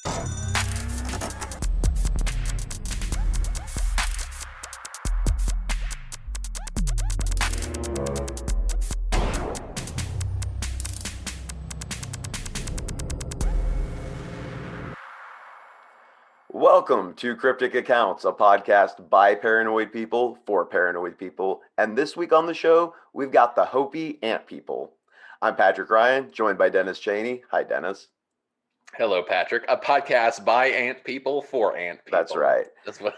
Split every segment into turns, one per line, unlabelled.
Welcome to Cryptic Accounts, a podcast by paranoid people for paranoid people. And this week on the show, we've got the Hopi Ant People. I'm Patrick Ryan, joined by Dennis Cheney. Hi, Dennis.
Hello, Patrick. A podcast by ant people for ant people.
That's right.
That's what.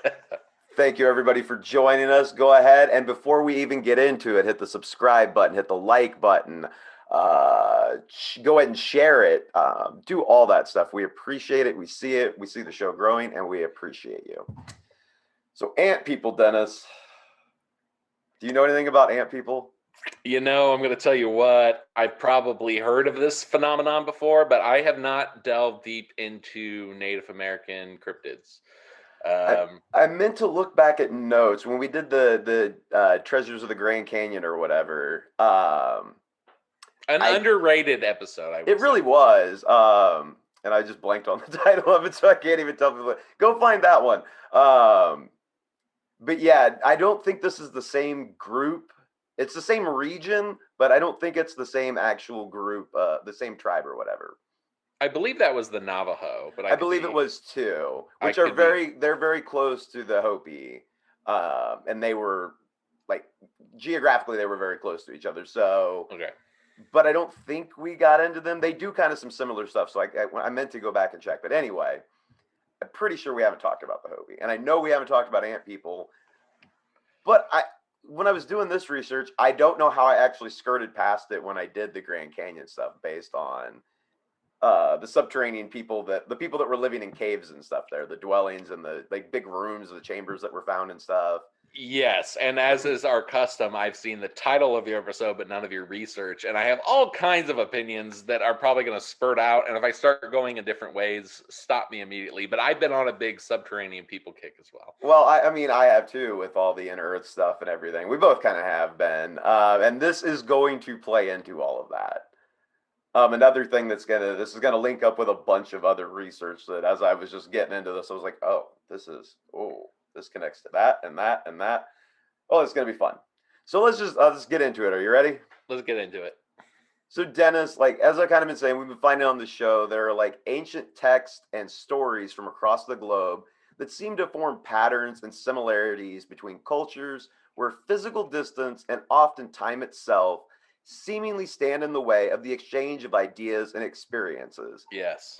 Thank you, everybody, for joining us. Go ahead, and before we even get into it, hit the subscribe button, hit the like button. Go ahead and share it. Do all that stuff. We appreciate it. We see it. We see the show growing, and we appreciate you. So, ant people, Dennis. Do you know anything about ant people?
You know, I'm going to tell you what. I've probably heard of this phenomenon before, but I have not delved deep into Native American cryptids.
I meant to look back at notes when we did the Treasures of the Grand Canyon or whatever.
Underrated episode.
It really was. And I just blanked on the title of it, so I can't even tell people. Go find that one. But yeah, I don't think this is the same group. It's the same region, but I don't think it's the same actual group, the same tribe or whatever.
I believe that was the Navajo, but
I believe it was too, which are they're very close to the Hopi, and they were geographically they were very close to each other. So
okay.
But I don't think we got into them. They do kind of some similar stuff. So I meant to go back and check. But anyway, I'm pretty sure we haven't talked about the Hopi. And I know we haven't talked about ant people. But when I was doing this research, I don't know how I actually skirted past it when I did the Grand Canyon stuff based on the subterranean people, the people that were living in caves and stuff there, the dwellings and the big rooms, the chambers that were found and stuff.
Yes, and as is our custom, I've seen the title of your episode, but none of your research, and I have all kinds of opinions that are probably going to spurt out, and if I start going in different ways, stop me immediately, but I've been on a big subterranean people kick as well.
Well, I mean, I have too, with all the inner earth stuff and everything. We both kind of have been, and this is going to play into all of that. Another thing this is gonna link up with a bunch of other research that as I was just getting into this, I was like, oh, this connects to that and that and that. Oh, it's going to be fun. So let's get into it. Are you ready?
Let's get into it.
So Dennis, as I've kind of been saying, we've been finding on the show, there are ancient texts and stories from across the globe that seem to form patterns and similarities between cultures where physical distance and often time itself seemingly stand in the way of the exchange of ideas and experiences.
Yes.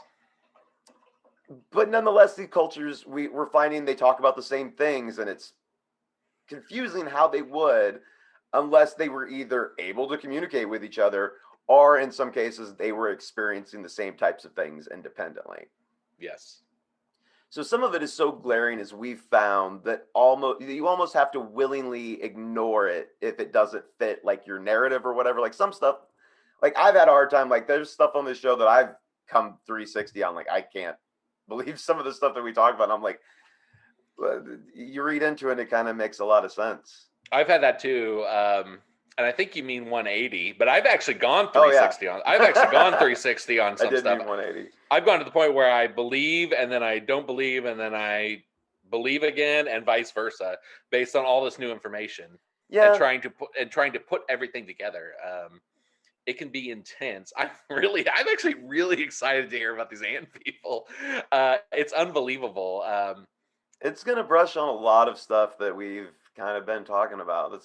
But nonetheless, these cultures, we're finding they talk about the same things, and it's confusing how they would unless they were either able to communicate with each other or in some cases they were experiencing the same types of things independently.
Yes.
So some of it is so glaring as we've found that you almost have to willingly ignore it if it doesn't fit your narrative or whatever. Some stuff, I've had a hard time, there's stuff on this show that I've come 360 on, I can't believe some of the stuff that we talk about. I'm you read into it and it kind of makes a lot of sense.
I've had that too. And I think you mean 180, but I've actually gone 360 on. I've actually gone 360 on some
I did
stuff.
Mean 180.
I've gone to the point where I believe and then I don't believe and then I believe again and vice versa based on all this new information.
Yeah.
And trying to put everything together. It can be intense. I'm actually really excited to hear about these ant people. It's unbelievable.
It's going to brush on a lot of stuff that we've kind of been talking about.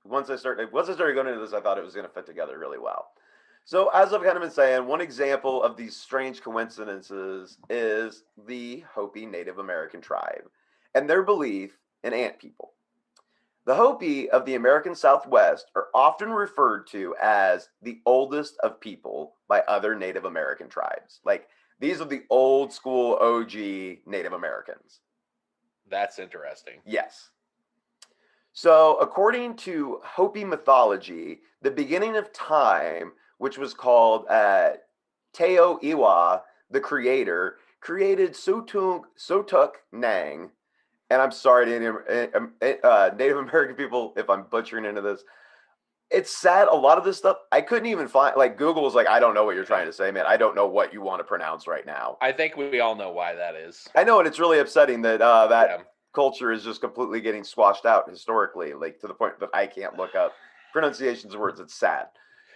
Once I started going into this, I thought it was going to fit together really well. So as I've kind of been saying, one example of these strange coincidences is the Hopi Native American tribe and their belief in ant people. The Hopi of the American Southwest are often referred to as the oldest of people by other Native American tribes. These are the old school OG Native Americans.
That's interesting.
Yes. So according to Hopi mythology, the beginning of time, which was called Teo Iwa, the creator, created Sotuk Nang. And I'm sorry to Native American people if I'm butchering into this. It's sad. A lot of this stuff I couldn't even find. Like Google was like, I don't know what you're trying to say, man. I don't know what you want to pronounce right now.
I think we all know why that is.
I know, and it's really upsetting that that
Yeah.
culture is just completely getting squashed out historically, like to the point that I can't look up pronunciations of words. It's sad.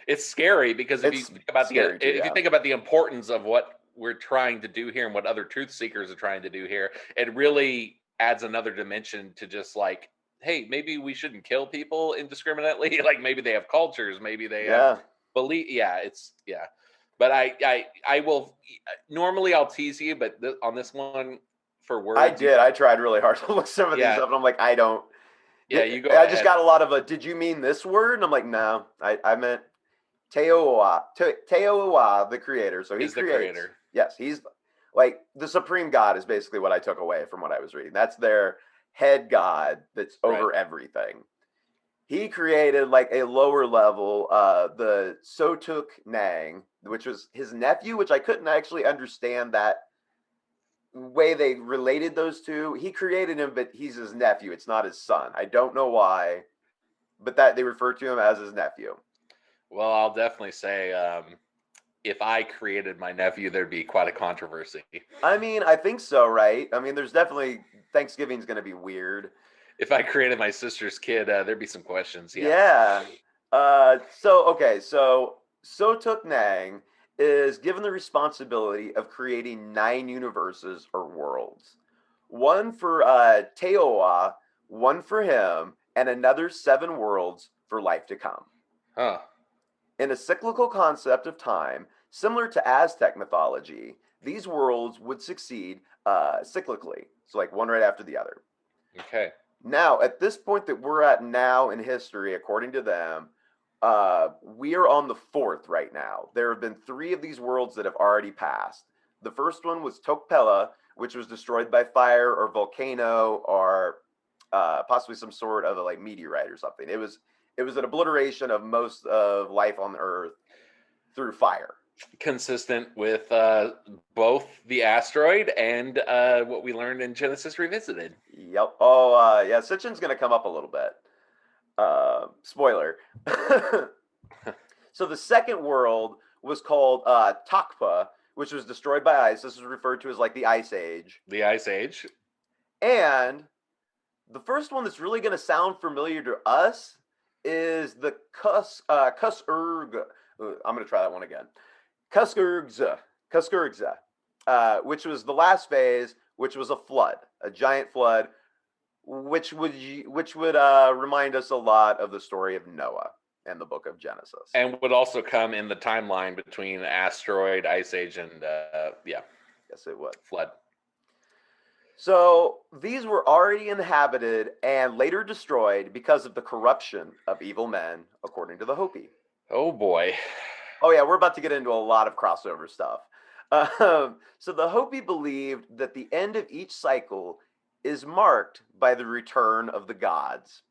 It's scary because if you
It's
think about
scary too. Yeah.
the importance of what we're trying to do here and what other truth seekers are trying to do here, it really adds another dimension to just like, hey, maybe we shouldn't kill people indiscriminately. Like maybe they have cultures, maybe they have
Yeah.
belief. Yeah, it's yeah. But I will normally I'll tease you, but on this one for
I
words,
did. I tried really hard to look some of these
yeah,
up, and I'm like, I don't.
yeah, you go
I just
ahead.
got a lot of a. Did you mean this word? And I'm like, no. I meant Teoa. Teoa, the creator. So he
Is the
creates.
creator.
Yes, he's like the supreme god is basically what I took away from what I was reading. That's their head god that's
Right.
over everything. He created like a lower level, the Sotuk Nang, which was his nephew, which I couldn't actually understand that way they related those two. He created him, but he's his nephew. It's not his son. I don't know why, but that they refer to him as his nephew.
Well, I'll definitely say if I created my nephew, there'd be quite a controversy.
I mean, I think so, right? I mean, there's definitely Thanksgiving's going to be weird.
If I created my sister's kid, there'd be some questions. Yeah.
Yeah. So okay, so Sotuk Nang is given the responsibility of creating 9 universes or worlds. One for Teoa, one for him, and another 7 worlds for life to come.
Huh.
In a cyclical concept of time, similar to Aztec mythology, these worlds would succeed cyclically, so like one right after the other.
Okay.
Now, at this point that we're at now in history, according to them, we are on the 4th right now. There have been 3 of these worlds that have already passed. The first one was Tokpela, which was destroyed by fire or volcano or possibly some sort of a like meteorite or something. It was an obliteration of most of life on the Earth through fire.
Consistent with both the asteroid and what we learned in Genesis Revisited.
Yep. Oh, yeah. Sitchin's going to come up a little bit. Spoiler. So the second world was called Takpa, which was destroyed by ice. This is referred to as like the Ice Age.
The Ice Age.
And the first one that's really going to sound familiar to us is the Kusurg. I'm going to try that one again. Kusurgza, which was the last phase, which was a flood, a giant flood, which would remind us a lot of the story of Noah and the book of Genesis.
And would also come in the timeline between asteroid, Ice Age, and yeah.
Yes, it would.
Flood.
So these were already inhabited and later destroyed because of the corruption of evil men, according to the Hopi.
Oh boy.
Oh yeah, we're about to get into a lot of crossover stuff. So the Hopi believed that the end of each cycle is marked by the return of the gods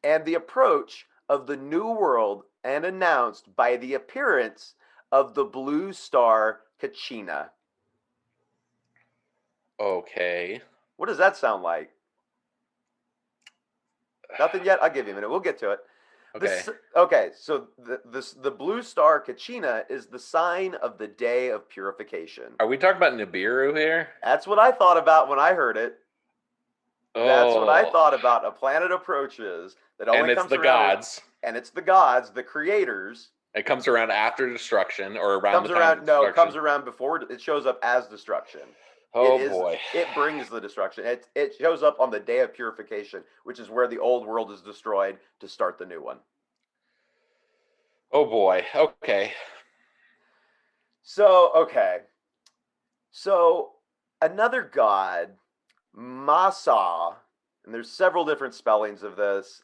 and the approach of the new world, and announced by the appearance of the blue star Kachina.
Okay.
What does that sound like? Nothing yet? I'll give you a minute. We'll get to it.
Okay.
Okay, so the blue star Kachina is the sign of the day of purification.
Are we talking about Nibiru here?
That's what I thought about when I heard it.
Oh.
That's what I thought about. A planet approaches that only
and it's
comes
the
around,
gods.
and it's the gods, the creators.
It comes around after destruction or around
Comes
the time
around.
of
No, it
destruction.
comes around before. It shows up as destruction.
Oh boy.
It brings the destruction. It shows up on the day of purification, which is where the old world is destroyed to start the new one.
Oh boy. Okay.
So another god, Masa, and there's several different spellings of this.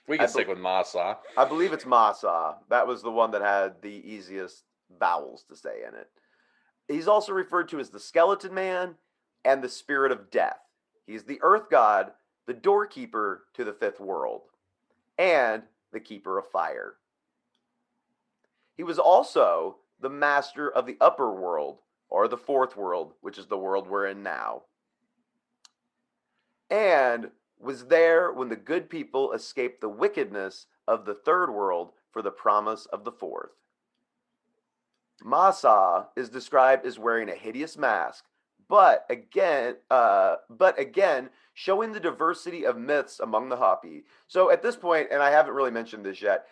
We can stick with Masa.
I believe it's Masa. That was the one that had the easiest vowels to say in it. He's also referred to as the skeleton man and the spirit of death. He's the earth god, the doorkeeper to the 5th world, and the keeper of fire. He was also the master of the upper world, or the 4th world, which is the world we're in now, and was there when the good people escaped the wickedness of the third world for the promise of the fourth. Masa is described as wearing a hideous mask, but again, showing the diversity of myths among the Hopi. So at this point, and I haven't really mentioned this yet,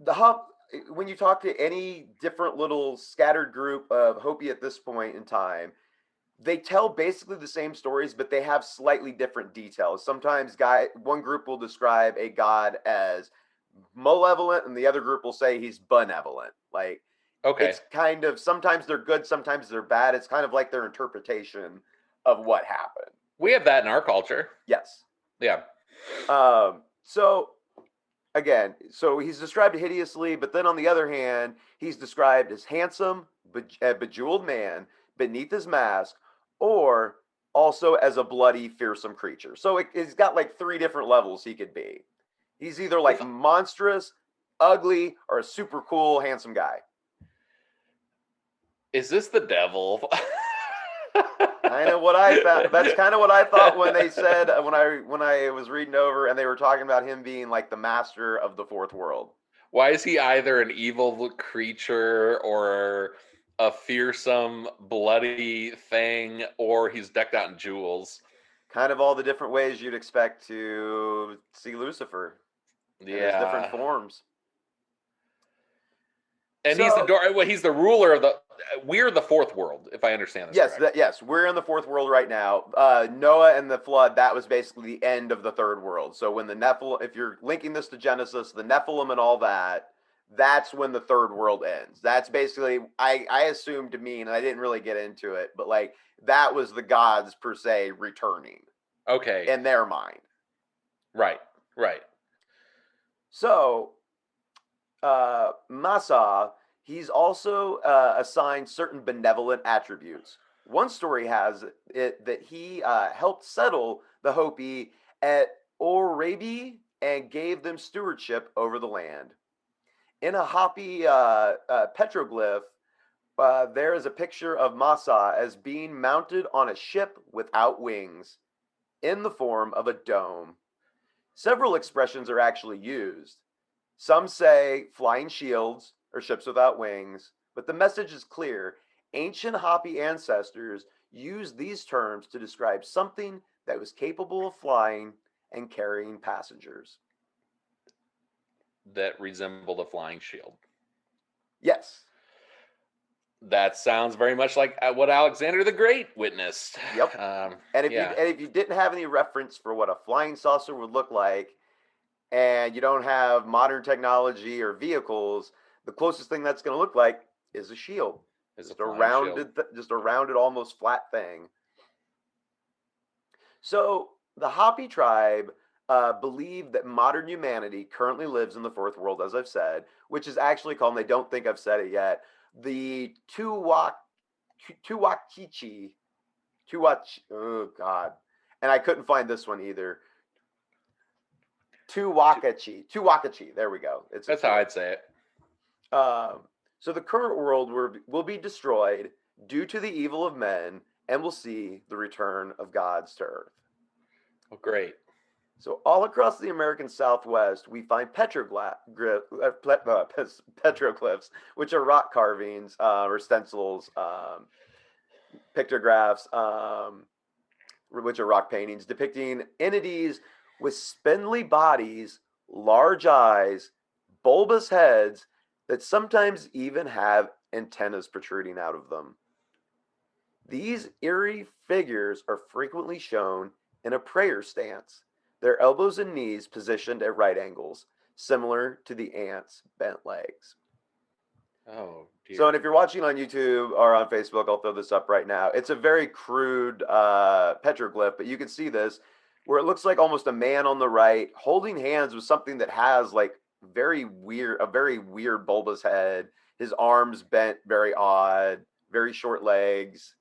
the Hop, when you talk to any different little scattered group of Hopi at this point in time, they tell basically the same stories, but they have slightly different details. Sometimes one group will describe a god as malevolent, and the other group will say he's benevolent. Like,
Okay.
it's kind of, sometimes they're good, sometimes they're bad. It's kind of like their interpretation of what happened.
We have that in our culture.
Yes.
Yeah.
So again, so he's described hideously, but then on the other hand, he's described as handsome, bejeweled man beneath his mask, or also as a bloody, fearsome creature. So it's got like 3 different levels he could be. He's either like monstrous, ugly, or a super cool, handsome guy.
Is this the devil?
Kind of what I found. That's kind of what I thought when they said when I was reading over and they were talking about him being like the master of the fourth world.
Why is he either an evil creature or a fearsome, bloody thing, or he's decked out in jewels?
Kind of all the different ways you'd expect to see Lucifer in his different forms.
And he's the ruler of the. We're the fourth world, if I understand this.
Yes, yes, we're in the fourth world right now. Noah and the flood, that was basically the end of the third world. So when the Nephilim, if you're linking this to Genesis, the Nephilim and all that, that's when the third world ends. That's basically, I assumed to mean, and I didn't really get into it, but like that was the gods per se returning.
Okay.
In their mind.
Right.
So, Masa, he's also assigned certain benevolent attributes. One story has it that he helped settle the Hopi at Oraibi and gave them stewardship over the land. In a Hopi petroglyph, there is a picture of Masa as being mounted on a ship without wings in the form of a dome. Several expressions are actually used. Some say flying shields or ships without wings, but the message is clear. Ancient Hopi ancestors used these terms to describe something that was capable of flying and carrying passengers.
That resembled a flying shield.
Yes.
That sounds very much like what Alexander the Great witnessed.
Yep. And if you didn't have any reference for what a flying saucer would look like, and you don't have modern technology or vehicles, the closest thing that's going to look like is a shield. Just a rounded, almost flat thing. So the Hopi tribe believe that modern humanity currently lives in the fourth world, as I've said, which is actually called, and they don't think I've said it yet, the Tuwakichi. Oh, God. And I couldn't find this one either. Tuwakachi. There we go.
That's how I'd say it.
So the current world will be destroyed due to the evil of men, and we'll see the return of gods to earth.
Oh, great.
So all across the American Southwest, we find petroglyphs, which are rock carvings or stencils, pictographs, which are rock paintings depicting entities with spindly bodies, large eyes, bulbous heads that sometimes even have antennas protruding out of them. These eerie figures are frequently shown in a prayer stance, their elbows and knees positioned at right angles, similar to the ants' bent legs.
Oh, dear.
So, and if you're watching on YouTube or on Facebook, I'll throw this up right now. It's a very crude petroglyph, but you can see this where it looks like almost a man on the right holding hands with something that has like a very weird bulbous head, his arms bent very odd, very short legs.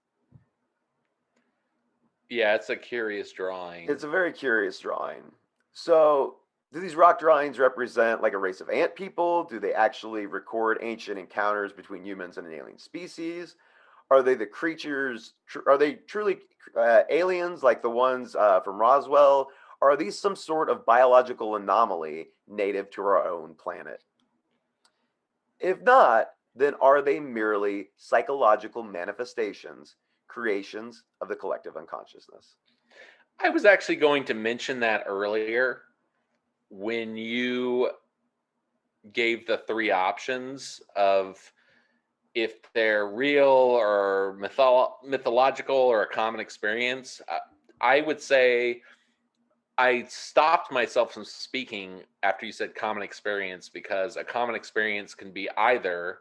Yeah, it's a curious drawing.
It's a very curious drawing. So, do these rock drawings represent like a race of ant people? Do they actually record ancient encounters between humans and an alien species? Are they the creatures? Are they truly aliens like the ones from Roswell? Are these some sort of biological anomaly native to our own planet? If not, then are they merely psychological manifestations, creations of the collective unconsciousness?
I was actually going to mention that earlier when you gave the three options of if they're real or mythological or a common experience. I would say I stopped myself from speaking after you said common experience, because a common experience can be either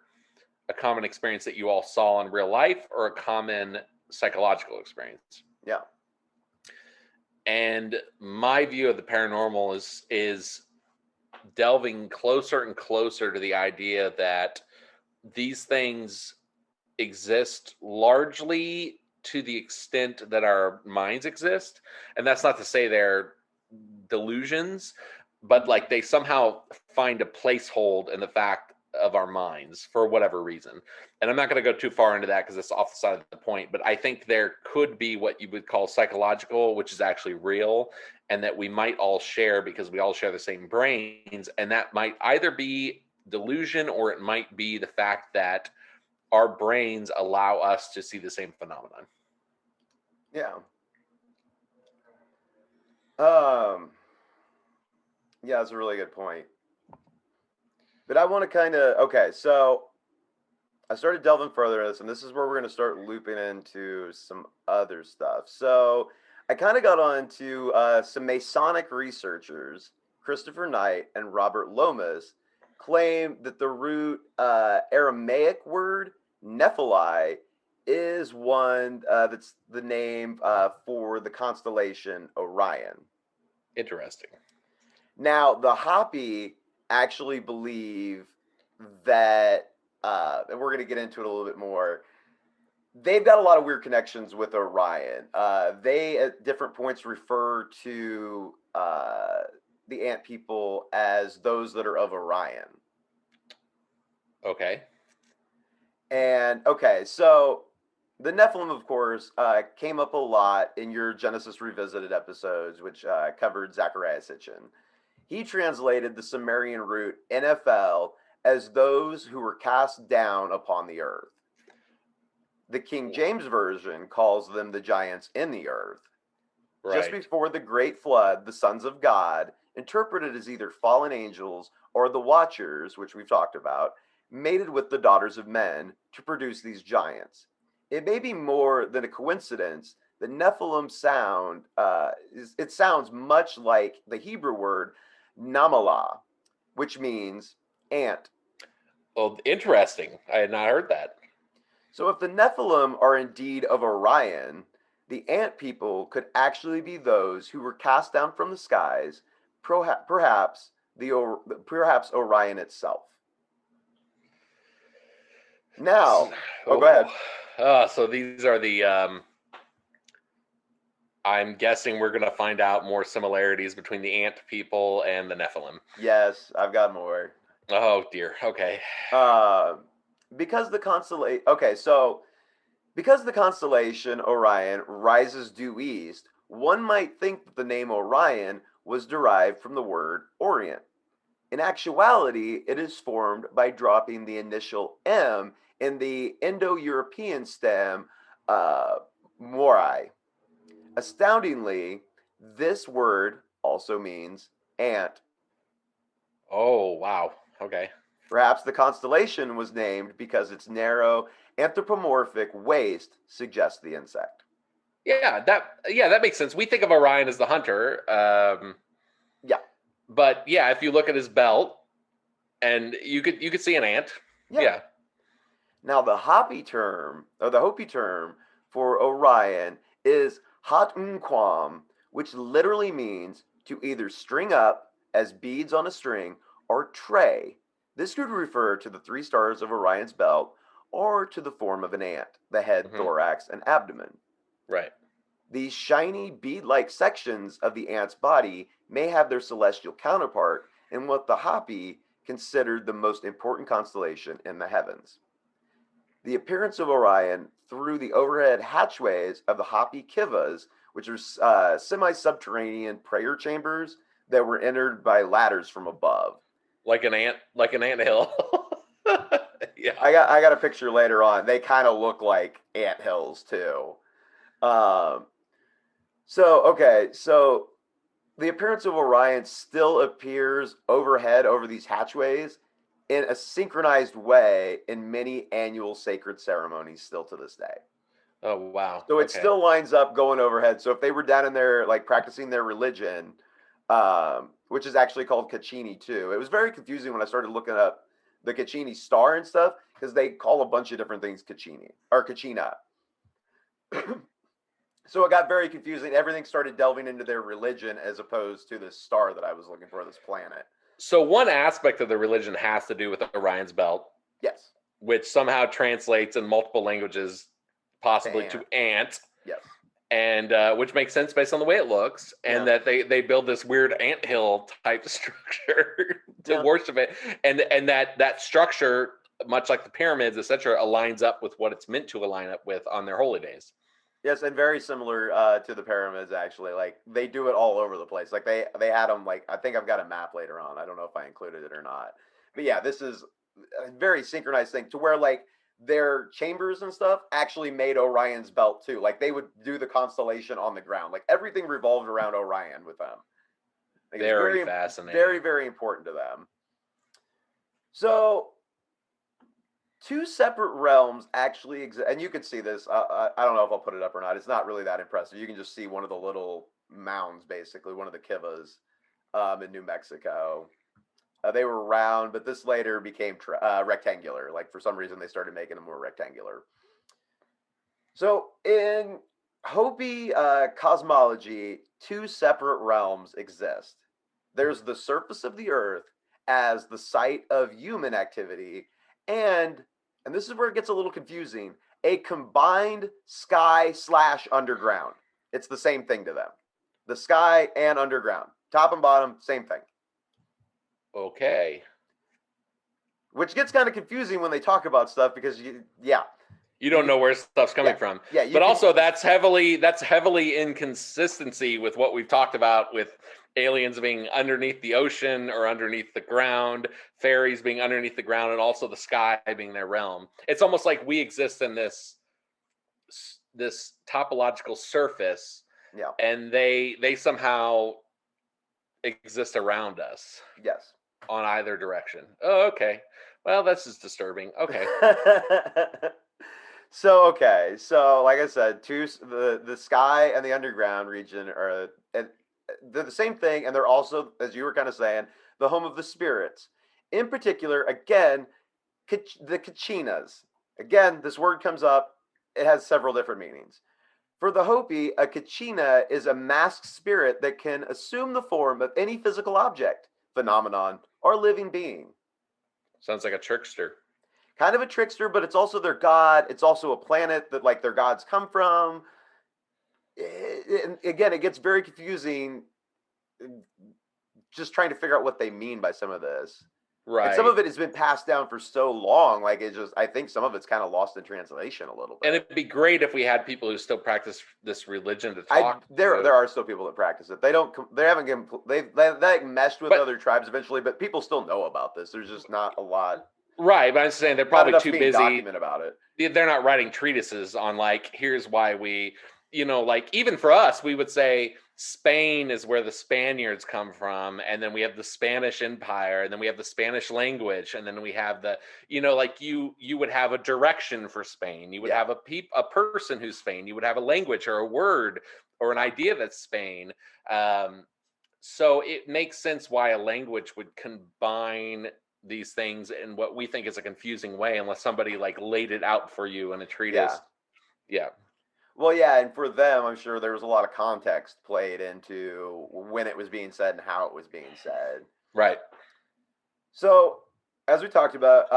a common experience that you all saw in real life or a common psychological experience.
Yeah.
And my view of the paranormal is delving closer and closer to the idea that these things exist largely to the extent that our minds exist. And that's not to say they're delusions, but like they somehow find a placehold in the fact of our minds for whatever reason. And I'm not going to go too far into that because it's off the side of the point, but I think there could be what you would call psychological, which is actually real, and that we might all share because we all share the same brains. And that might either be delusion or it might be the fact that our brains allow us to see the same phenomenon.
Yeah. Yeah, that's a really good point. But I want to kind of, okay, so I started delving further into this, and this is where we're going to start looping into some other stuff. So I kind of got on to some Masonic researchers, Christopher Knight and Robert Lomas, claim that the root Aramaic word Nephili is one that's the name for the constellation Orion.
Interesting.
Now, the Hopi actually believe that, and we're going to get into it a little bit more. They've got a lot of weird connections with Orion. They, at different points, refer to the Ant People as those that are of Orion.
Okay.
And, okay, so the Nephilim, of course, came up a lot in your Genesis Revisited episodes, which covered Zachariah Sitchin. He translated the Sumerian root NFL as those who were cast down upon the earth. The King James Version calls them the giants in the earth.
Right.
Just before the great flood, the sons of God, interpreted as either fallen angels or the Watchers, which we've talked about, mated with the daughters of men to produce these giants. It may be more than a coincidence that Nephilim it sounds much like the Hebrew word Namala, which means ant.
Well, interesting. I had not heard that.
So if the Nephilim are indeed of Orion, the Ant People could actually be those who were cast down from the skies, perhaps Orion itself. Now, go ahead.
So these are the I'm guessing we're going to find out more similarities between the Ant People and the Nephilim.
Yes, I've got more.
Oh dear. Okay.
Because the constellation Orion rises due east, one might think that the name Orion was derived from the word Orient. In actuality, it is formed by dropping the initial M in the Indo-European stem Morai. Astoundingly, this word also means ant.
Oh, wow. Okay.
Perhaps the constellation was named because its narrow anthropomorphic waist suggests the insect.
Yeah, that makes sense. We think of Orion as the hunter.
Yeah.
But yeah, if you look at his belt, and you could see an ant. Yeah.
Now the Hopi term for Orion is Hatunquam, which literally means to either string up as beads on a string or tray. This could refer to the 3 stars of Orion's belt or to the form of an ant, the head, thorax, and abdomen.
Right.
These shiny bead-like sections of the ant's body may have their celestial counterpart in what the Hopi considered the most important constellation in the heavens. The appearance of Orion through the overhead hatchways of the Hopi kivas, which are semi-subterranean prayer chambers that were entered by ladders from above.
Like an ant hill. Yeah.
I got a picture later on. They kind of look like ant hills too. Um, so the appearance of Orion still appears overhead over these hatchways in a synchronized way in many annual sacred ceremonies still to this day.
Oh wow.
So it
Okay.
still lines up going overhead. So if they were down in there like practicing their religion, which is actually called Kachini too. It was very confusing when I started looking up the Kachini star and stuff because they call a bunch of different things Kachini or Kachina. So it got very confusing. Everything started delving into their religion as opposed to this star that I was looking for, this planet.
So one aspect of the religion has to do with Orion's belt,
Yes.
which somehow translates in multiple languages, possibly to ant.
Yes.
And which makes sense based on the way it looks, and
Yeah.
that they build this weird anthill type structure to
Yeah.
worship it, and that structure, much like the pyramids, etc., aligns up with what it's meant to align up with on their holy days.
Yes, and very similar to the pyramids actually. Like they do it all over the place. Like they had them. Like I think I've got a map later on. I don't know if I included it or not. But yeah, this is a very synchronized thing to where like their chambers and stuff actually made Orion's belt too. Like they would do the constellation on the ground. Like everything revolved around Orion with them. Like,
Very fascinating.
Very, very important to them. So two separate realms actually exist, and you can see this. I don't know if I'll put it up or not. It's not really that impressive. You can just see one of the little mounds, basically one of the kivas in New Mexico. They were round, but this later became rectangular. Like for some reason, they started making them more rectangular. So in Hopi cosmology, two separate realms exist. There's the surface of the earth as the site of human activity, and this is where it gets a little confusing, a combined sky / underground. It's the same thing to them. The sky and underground. Top and bottom, same thing.
Okay.
Which gets kind of confusing when they talk about stuff because you
don't know where stuff's coming from.
Yeah,
but also that's heavily inconsistency with what we've talked about with aliens being underneath the ocean or underneath the ground, fairies being underneath the ground, and also the sky being their realm. It's almost like we exist in this topological surface, and they somehow exist around us.
Yes.
On either direction. Oh, okay. Well, that's just disturbing. Okay.
So like I said, the sky and the underground region are they're the same thing, and they're also, as you were kind of saying, the home of the spirits. In particular, again, the Kachinas. Again, this word comes up. It has several different meanings. For the Hopi, a Kachina is a masked spirit that can assume the form of any physical object, phenomenon, or living being.
Sounds like a trickster.
Kind of a trickster, but it's also their god. It's also a planet that like their gods come from. Again, it gets very confusing just trying to figure out what they mean by some of this.
Right.
And some of it has been passed down for so long, like I think some of it's kind of lost in translation a little bit.
And it'd be great if we had people who still practice this religion to talk.
There are still people that practice it. They've meshed with other tribes eventually, but people still know about this. There's just not a lot.
Right, but I'm saying they're probably too busy.
Document about it.
They're not writing treatises on like, here's why we, like even for us, we would say Spain is where the Spaniards come from, and then we have the Spanish Empire, and then we have the Spanish language, and then we have the, like you would have a direction for Spain. You would have a person who's Spain. You would have a language or a word or an idea that's Spain. So it makes sense why a language would combine these things in what we think is a confusing way, unless somebody like laid it out for you in a treatise. Yeah.
Well, yeah, and for them, I'm sure there was a lot of context played into when it was being said and how it was being said.
Right.
So, as we talked about,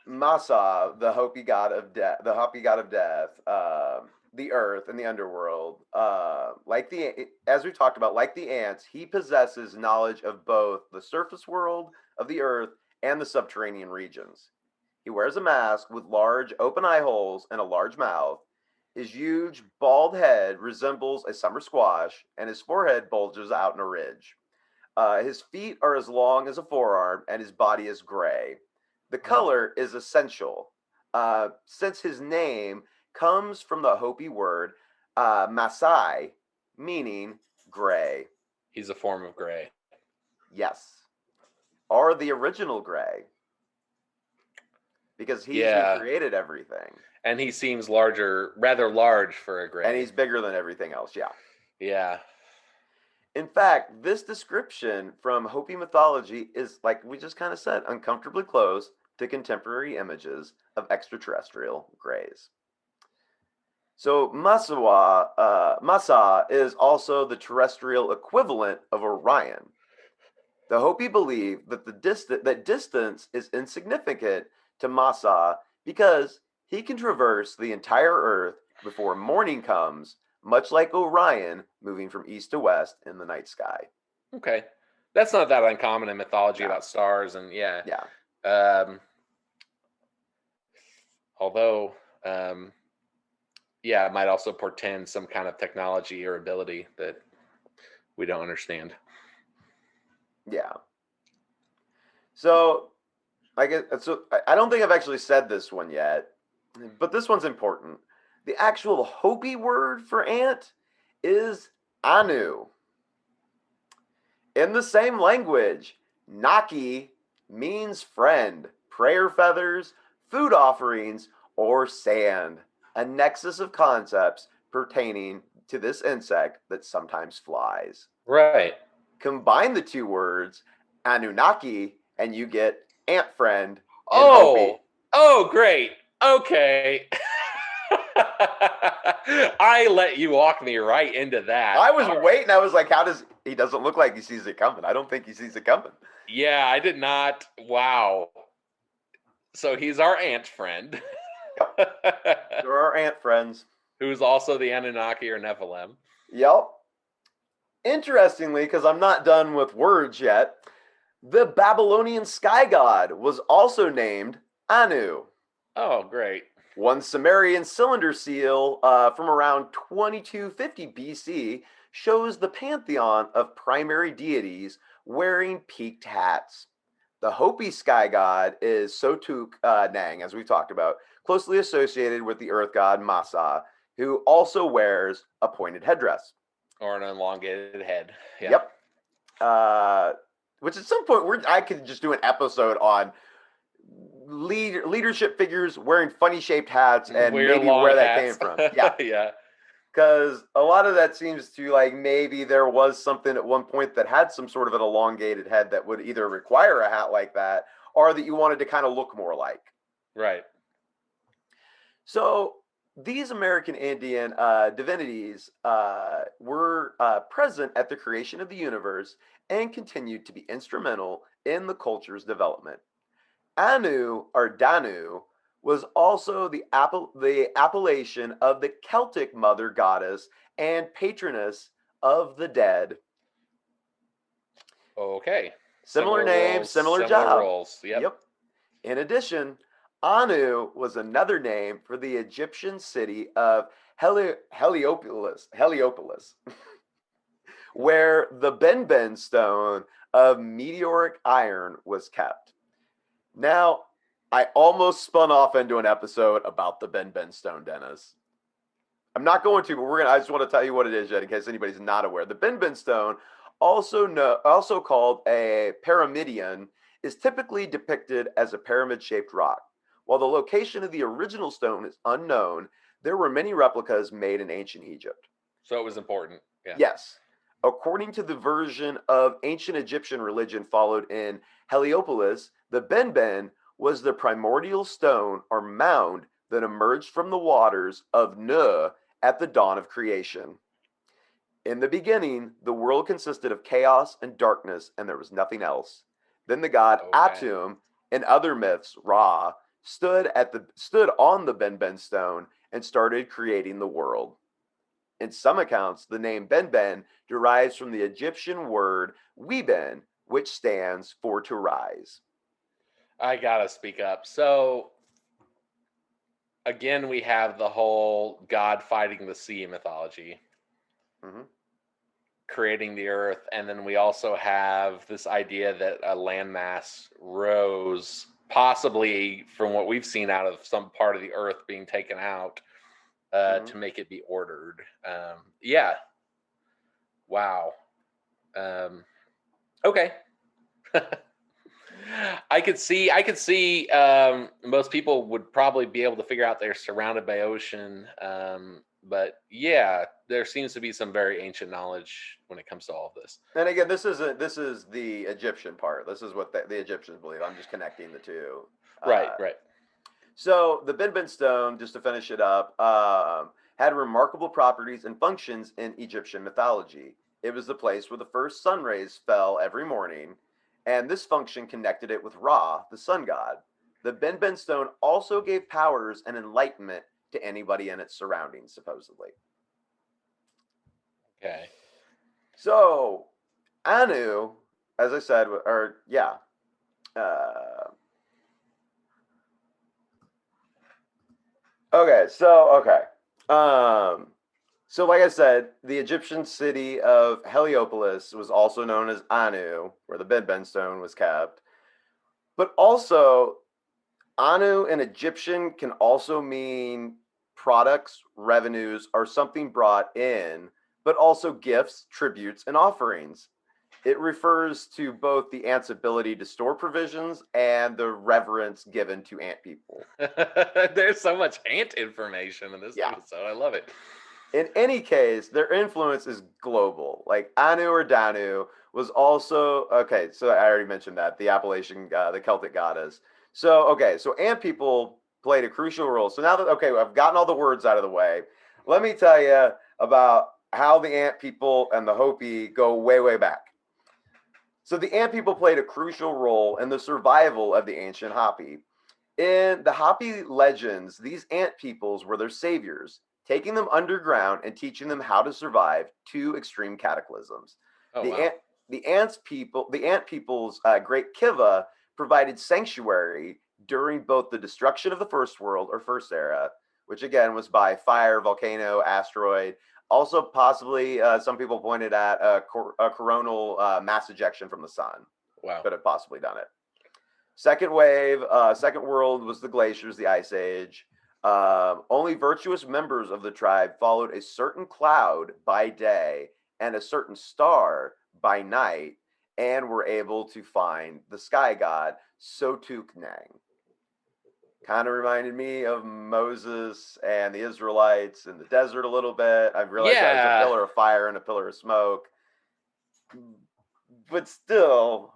Masa, the Hopi god of death, the earth and the underworld, as we talked about, like the ants, he possesses knowledge of both the surface world of the earth and the subterranean regions. He wears a mask with large open eye holes and a large mouth. His huge, bald head resembles a summer squash, and his forehead bulges out in a ridge. His feet are as long as a forearm, and his body is gray. The
Oh,
color is essential, since his name comes from the Hopi word Masai, meaning gray.
he's a form of gray.
Yes, or the original gray, because he's who
Yeah,
created everything,
and he seems larger, rather large for a
and
gray.
he's bigger than everything else. Yeah.
Yeah.
In fact, this description from Hopi mythology is, like we just kind of said, uncomfortably close to contemporary images of extraterrestrial grays. So Masa is also the terrestrial equivalent of Orion. The Hopi believe that that distance is insignificant to Masa because he can traverse the entire Earth before morning comes, much like Orion moving from east to west in the night sky.
Okay. That's not that uncommon in mythology
No,
about stars, and yeah.
yeah,
Um, although, um, yeah, it might also portend some kind of technology or ability that we don't understand.
yeah. So I guess so. I don't think I've actually said this one yet, but this one's important. The actual Hopi word for ant is Anu. In the same language, Naki means friend, prayer feathers, food offerings, or sand, a nexus of concepts pertaining to this insect that sometimes flies.
Right.
Combine the two words, Anunnaki, and you get ant friend in
Oh,
Hopi.
oh, great. Okay. I let you walk me right into that.
I was
All right.
waiting. I was like, how does he doesn't look like he sees it coming? I don't think he sees it coming.
Yeah, I did not. Wow. So he's our ant friend,
Yep. There are ant friends.
who's also the Anunnaki or Nephilim.
Yep. Interestingly, because I'm not done with words yet, the Babylonian sky god was also named Anu.
Oh, great.
One Sumerian cylinder seal from around 2250 BC shows the pantheon of primary deities wearing peaked hats. The Hopi sky god is Sotuk Nang, as we've talked about, closely associated with the earth god Masa, who also wears a pointed headdress.
Or an elongated head. Yeah.
Yep. Which at some point I could just do an episode on leadership figures wearing funny shaped hats and
Weird
maybe
long
where that came
hats.
from. Yeah.
Yeah.
Because a lot of that seems to, like, maybe there was something at one point that had some sort of an elongated head that would either require a hat like that or that you wanted to kind of look more like.
Right.
So these American Indian divinities were present at the creation of the universe and continued to be instrumental in the culture's development. Anu or Danu was also the appellation of the Celtic mother goddess and patroness of the dead.
Okay.
Similar
Similar
name,
roles,
similar
similar
job.
roles. Yep.
Yep. In addition, Anu was another name for the Egyptian city of Heliopolis, where the Benben stone of meteoric iron was kept. Now, I almost spun off into an episode about the Benben stone, Dennis. I'm not going to, but I just want to tell you what it is yet, in case anybody's not aware. The Benben stone, also called a pyramidion, is typically depicted as a pyramid-shaped rock. While the location of the original stone is unknown, there were many replicas made in ancient Egypt.
So it was important. Yeah.
Yes. According to the version of ancient Egyptian religion followed in Heliopolis, the Benben was the primordial stone or mound that emerged from the waters of Nu at the dawn of creation. In the beginning, the world consisted of chaos and darkness, and there was nothing else. Then the god
Okay.
Atum, in other myths, Ra, stood on the Benben stone and started creating the world. In some accounts, the name Benben derives from the Egyptian word Weben, which stands for to rise.
I gotta speak up. So again, we have the whole God fighting the sea mythology,
Hmm.
creating the earth, and then we also have this idea that a landmass rose, possibly from what we've seen out of some part of the earth being taken out
Hmm.
to make it be ordered. Yeah. Wow. Okay. I could see most people would probably be able to figure out they're surrounded by ocean. But yeah, there seems to be some very ancient knowledge when it comes to all of this.
And again, this is the Egyptian part. This is what the Egyptians believe. I'm just connecting the two.
Right,
Uh,
right.
so the Bin Bin stone, just to finish it up, had remarkable properties and functions in Egyptian mythology. It was the place where the first sun rays fell every morning, and this function connected it with Ra, the sun god. The Bin Bin stone also gave powers and enlightenment to anybody in its surroundings, supposedly.
Okay.
So Anu, as I said, or yeah, uh, okay. So like I said, the Egyptian city of Heliopolis was also known as Anu, where the Benben stone was kept. But also, Anu in Egyptian can also mean products, revenues, or something brought in, but also gifts, tributes, and offerings. It refers to both the ant's ability to store provisions and the reverence given to ant people.
There's so much ant information in this
Yeah.
episode. I love it.
In any case, their influence is global. Like Anu or Danu was also okay. So I already mentioned that the Appalachian, the Celtic goddess. So okay, so ant people played a crucial role. So now that okay, I've gotten all the words out of the way, let me tell you about how the ant people and the Hopi go way, way back. So the ant people played a crucial role in the survival of the ancient Hopi. In the Hopi legends, these ant peoples were their saviors, taking them underground and teaching them how to survive two extreme cataclysms.
Oh
The
wow.
ant, the ant people's great kiva provided sanctuary during both the destruction of the first world or first era, which again was by fire, volcano, asteroid. Also, possibly some people pointed at a coronal mass ejection from the sun
Wow.
could have possibly done it. Second wave, second world was the glaciers, the ice age. Only virtuous members of the tribe followed a certain cloud by day and a certain star by night, and were able to find the sky god Sotuknang. Kind of reminded me of Moses and the Israelites in the desert a little bit. I realized that was a
Yeah.
pillar of fire and a pillar of smoke, but still,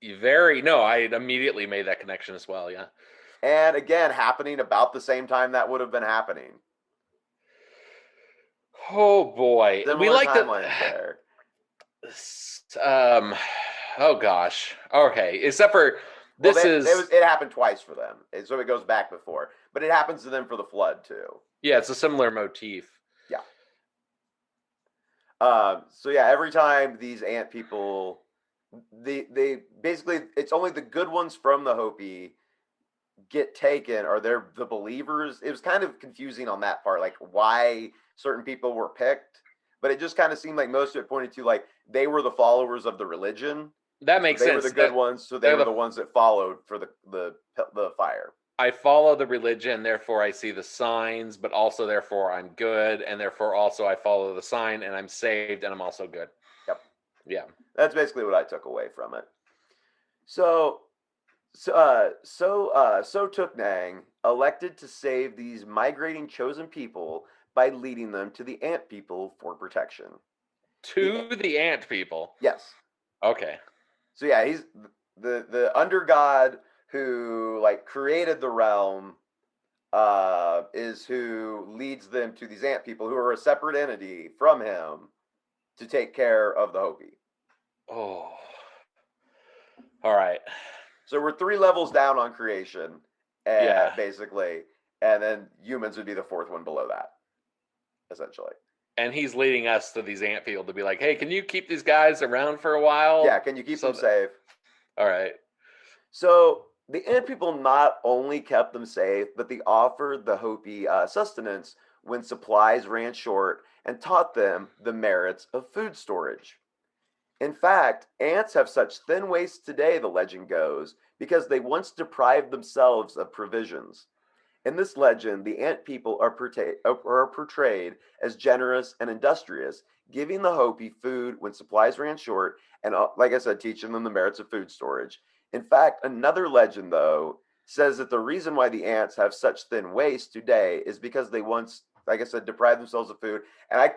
No, I immediately made that connection as well. Yeah.
and again, happening about the same time that would have been happening.
Oh boy. We
Similar
like to
timelines there.
um oh gosh. Okay. Except for
Well,
this is
it happened twice for them, so it goes back before, but it happens to them for the flood too.
yeah, it's a similar motif.
Yeah. So yeah, every time these ant people, they basically it's only the good ones from the Hopi get taken, or they're the believers. It was kind of confusing on that part, like why certain people were picked, but it just kind of seemed like most of it pointed to like they were the followers of the religion.
That
So
makes
they were
sense.
the good ones, so they
They're
were
the
the ones that followed for the fire.
I follow the religion, therefore I see the signs, but also therefore I'm good, and therefore also I follow the sign and I'm saved and I'm also good.
Yep.
Yeah.
That's basically what I took away from it. So so Tuknang elected to save these migrating chosen people by leading them to the ant people for protection. The
To the ant people.
Yes.
Okay.
So yeah, he's the under god who like created the realm, is who leads them to these ant people who are a separate entity from him to take care of the Hopi.
Oh. All right.
So we're 3 levels down on creation,
Yeah.
basically, and then humans would be the fourth one below that, essentially.
And he's leading us to these ant people to be like, hey, can you keep these guys around for a while?
Yeah, can you keep them safe?
All right.
So The ant people not only kept them safe, but they offered the Hopi sustenance when supplies ran short and taught them the merits of food storage. In fact, ants have such thin waists today, the legend goes, because they once deprived themselves of provisions. In this legend, the ant people are portrayed as generous and industrious, giving the Hopi food when supplies ran short, and like I said, teaching them the merits of food storage. In fact, another legend, though, says that the reason why the ants have such thin waist today is because they once, like I said, deprived themselves of food. And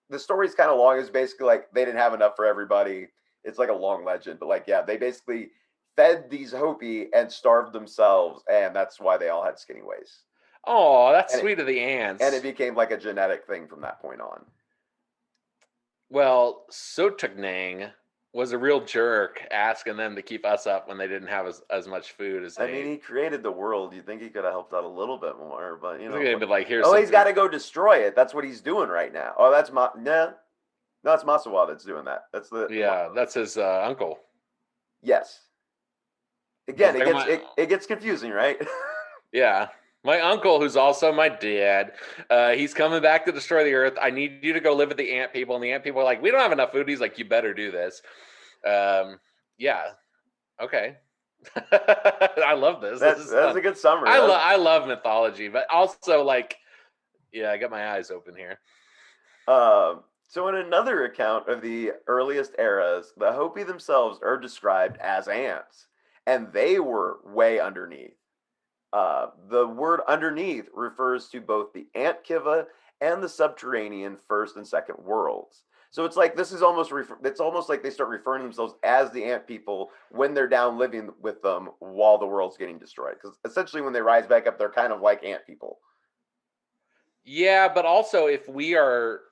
the story's kind of long. It's basically like they didn't have enough for everybody. It's like a long legend, but like, yeah, they basically fed these Hopi and starved themselves, and that's why they all had skinny waists.
Oh, that's
And
sweet of the
and it
ants.
became like a genetic thing from that point on.
Well, Sotugnang was a real jerk asking them to keep us up when they didn't have as much food as
I
they
mean,
ate.
he created the world. You'd think he could have helped out a little bit more, but
He's gonna be like, here's
oh,
some
he's got
food.
to go destroy it. That's what he's doing right now. Oh, that's no, it's Masawa that's doing that. That's the
Yeah, that's his uncle.
yes. Again,
He's like, my,
it gets confusing, right?
yeah. My uncle, who's also my dad, he's coming back to destroy the earth. I need you to go live with the ant people. And the ant people are like, we don't have enough food. He's like, you better do this. Yeah. Okay. I love this. This is
That's
fun.
a good summary.
I love mythology, but also like, yeah, I got my eyes open here.
So in another account of the earliest eras, the Hopi themselves are described as ants, and they were way underneath. The word underneath refers to both the ant kiva and the subterranean first and second worlds. So it's like this is it's almost like they start referring to themselves as the ant people when they're down living with them while the world's getting destroyed. Because essentially, when they rise back up, they're kind of like ant people.
Yeah, but also if we're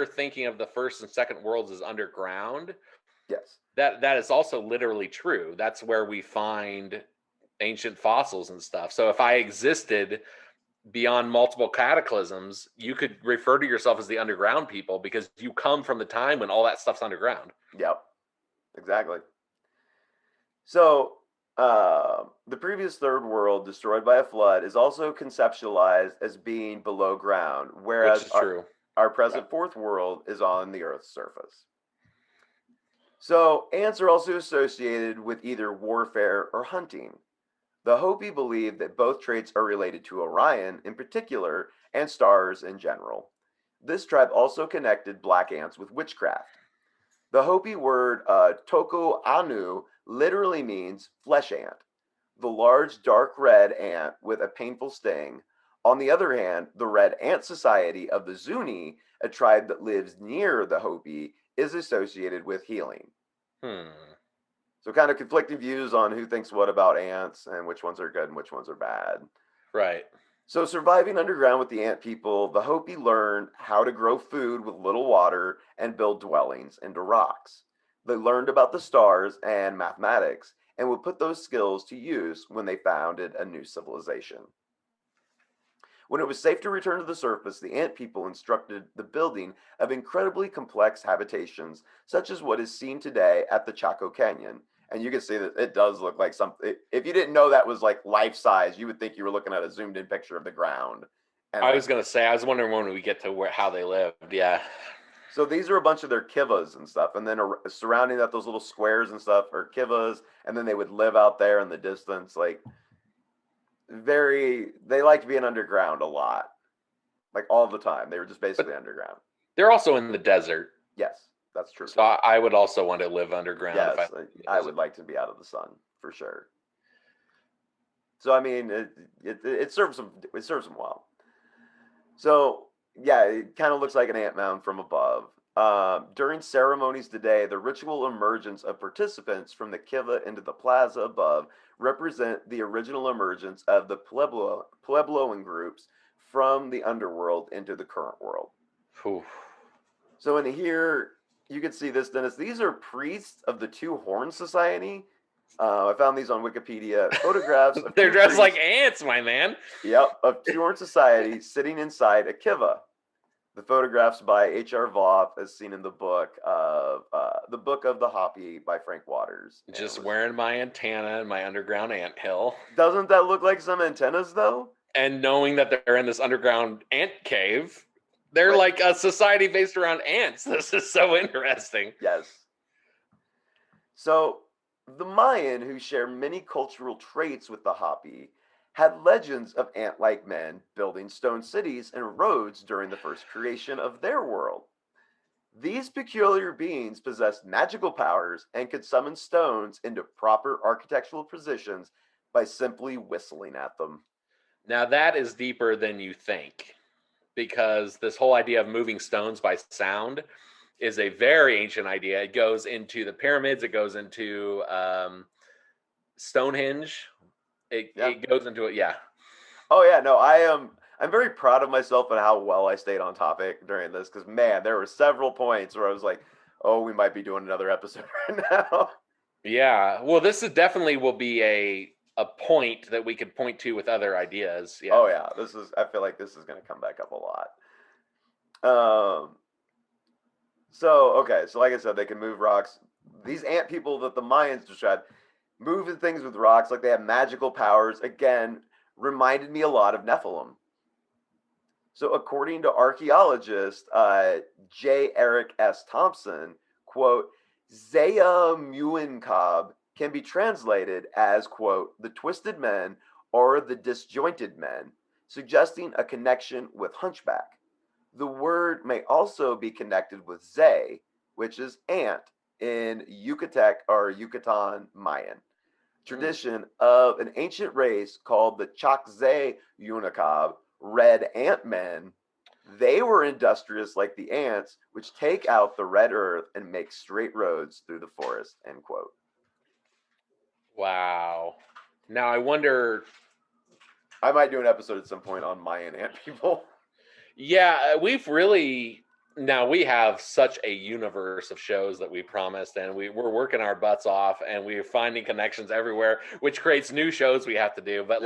thinking of the first and second worlds as underground,
Yes.
that is also literally true. That's where we find ancient fossils and stuff. So if I existed beyond multiple cataclysms, you could refer to yourself as the underground people because you come from the time when all that stuff's underground.
Yep. Exactly. So, the previous third world destroyed by a flood is also conceptualized as being below ground,
Which
whereas
is true.
our
Yeah.
present fourth world is on the Earth's surface. So, ants are also associated with either warfare or hunting. The Hopi believe that both traits are related to Orion in particular and stars in general. This tribe also connected black ants with witchcraft. The Hopi word toko anu literally means flesh ant, the large dark red ant with a painful sting. On the other hand, the Red Ant Society of the Zuni, a tribe that lives near the Hopi, is associated with healing.
Hmm.
So, kind of conflicting views on who thinks what about ants and which ones are good and which ones are bad.
Right.
So, surviving underground with the ant people, the Hopi learned how to grow food with little water and build dwellings into rocks. They learned about the stars and mathematics and would put those skills to use when they founded a new civilization. When it was safe to return to the surface, the ant people instructed the building of incredibly complex habitations, such as what is seen today at the Chaco Canyon. And you can see that it does look like something. If you didn't know that was like life size, you would think you were looking at a zoomed in picture of the ground. And
I
like,
was gonna say, I was wondering when we get to how they lived. Yeah.
so these are a bunch of their kivas and stuff. And then surrounding that, those little squares and stuff are kivas. And then they would live out there in the distance. Like, they liked being underground a lot. Like all the time. They were just basically
But
underground.
they're also in the desert.
Yes, that's true
So
too.
I would also want to live underground if I
Yes,
lived in the
I would
desert.
like to be out of the sun for sure. So I mean, it serves them well. So yeah, it kind of looks like an ant mound from above. During ceremonies today, the ritual emergence of participants from the kiva into the plaza above represent the original emergence of the Puebloan groups from the underworld into the current world.
Whew.
So in here, you can see this, Dennis. These are priests of the Two Horn Society. I found these on Wikipedia. Photographs of
They're
two
dressed
priests,
like ants, my man.
yep, of Two Horn Society sitting inside a kiva. The photographs by H.R. Voth, as seen in the book of the Hopi by Frank Waters.
Just wearing my antenna and my underground anthill.
Doesn't that look like some antennas, though?
And knowing that they're in this underground ant cave, they're like a society based around ants. This is so interesting.
Yes. So, the Mayan, who share many cultural traits with the Hopi, had legends of ant-like men building stone cities and roads during the first creation of their world. These peculiar beings possessed magical powers and could summon stones into proper architectural positions by simply whistling at them.
Now that is deeper than you think, because this whole idea of moving stones by sound is a very ancient idea. It goes into the pyramids. It goes into Stonehenge. It goes into it. Yeah.
Oh yeah, no, I'm very proud of myself and how well I stayed on topic during this because man, there were several points where I was like, oh, we might be doing another episode right now.
Yeah. Well, this is definitely will be a point that we could point to with other ideas. Yeah.
Oh yeah, I feel like this is gonna come back up a lot. So like I said, they can move rocks. These ant people that the Mayans described, moving things with rocks, like they have magical powers, again, reminded me a lot of Nephilim. So according to archaeologist J. Eric S. Thompson, quote, Zaya Muincob can be translated as, quote, the twisted men or the disjointed men, suggesting a connection with hunchback. The word may also be connected with Zay, which is ant in Yucatec or Yucatan Mayan tradition of an ancient race called the Chakzay Unicab, red ant men. They were industrious like the ants, which take out the red earth and make straight roads through the forest, end quote.
Wow. Now I wonder.
I might do an episode at some point on Mayan ant people.
Yeah, now we have such a universe of shows that we promised, and we're working our butts off, and we're finding connections everywhere, which creates new shows we have to do. But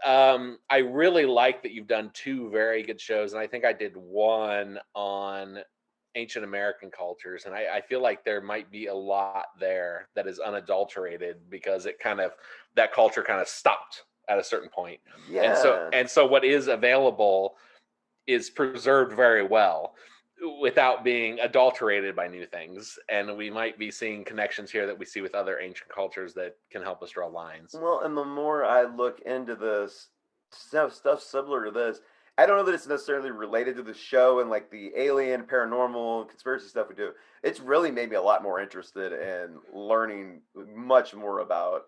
I really like that you've done two very good shows, and I think I did one on ancient American cultures, and I feel like there might be a lot there that is unadulterated because that culture kind of stopped at a certain point.
Yeah.
And so what is available is preserved very well without being adulterated by new things, and we might be seeing connections here that we see with other ancient cultures that can help us draw lines.
Well, and the more I look into this stuff similar to this, I don't know that it's necessarily related to the show and like the alien, paranormal, conspiracy stuff we do. It's really made me a lot more interested in learning much more about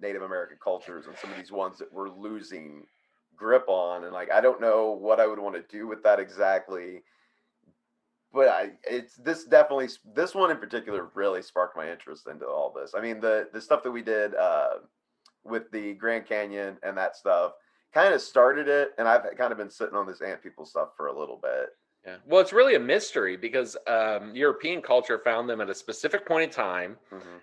Native American cultures and some of these ones that we're losing grip on. And like, I don't know what I would want to do with that exactly. But this one in particular really sparked my interest into all this. I mean, the stuff that we did with the Grand Canyon and that stuff kind of started it, and I've kind of been sitting on this ant people stuff for a little bit.
Yeah. Well, it's really a mystery because European culture found them at a specific point in time,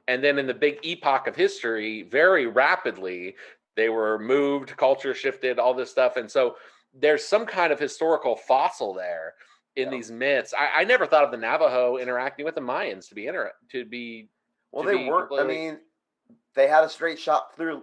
and then in the big epoch of history, very rapidly they were moved, culture shifted, all this stuff, and so there's some kind of historical fossil there in these myths. I never thought of the Navajo interacting with the Mayans
I mean, they had a straight shot through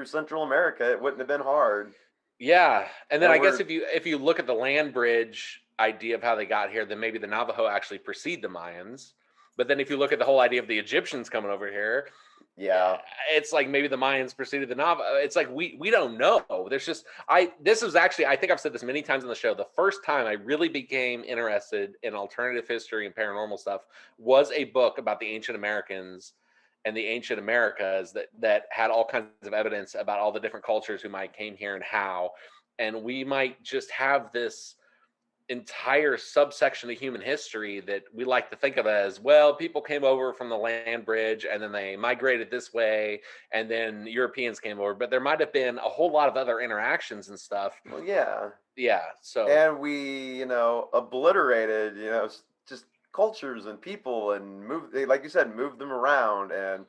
Central America. It wouldn't have been hard.
Yeah, and then I guess if you look at the land bridge idea of how they got here, then maybe the Navajo actually precede the Mayans. But then if you look at the whole idea of the Egyptians coming over here,
yeah,
it's like maybe the Mayans preceded the Navajo. It's like we don't know. This was actually, I think I've said this many times on the show, the first time I really became interested in alternative history and paranormal stuff was a book about the ancient Americans and the ancient Americas that had all kinds of evidence about all the different cultures who might came here and how. And we might just have this entire subsection of human history that we like to think of as, well, people came over from the land bridge and then they migrated this way and then Europeans came over, but there might have been a whole lot of other interactions and stuff.
Well, yeah.
So
and we obliterated just cultures and people and moved, like you said, moved them around. And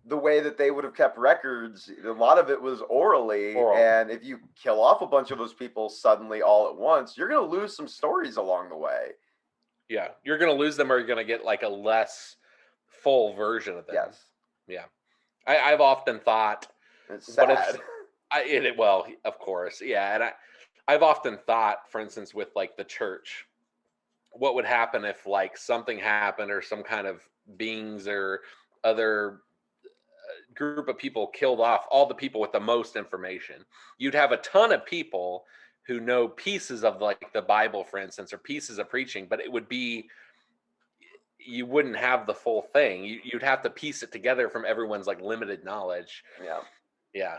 the way that they would have kept records, a lot of it was orally.
Oral.
And if you kill off a bunch of those people suddenly all at once, you're going to lose some stories along the way.
Yeah, you're going to lose them, or you're going to get like a less full version of them.
Yes.
Yeah. I've often thought,
It's
what
sad.
if well, of course, yeah, and I've often thought, for instance, with like the church, what would happen if like something happened, or some kind of beings or other group of people killed off all the people with the most information. You'd have a ton of people who know pieces of like the Bible, for instance, or pieces of preaching, but it would be, you wouldn't have the full thing. You'd have to piece it together from everyone's like limited knowledge.
Yeah.
Yeah.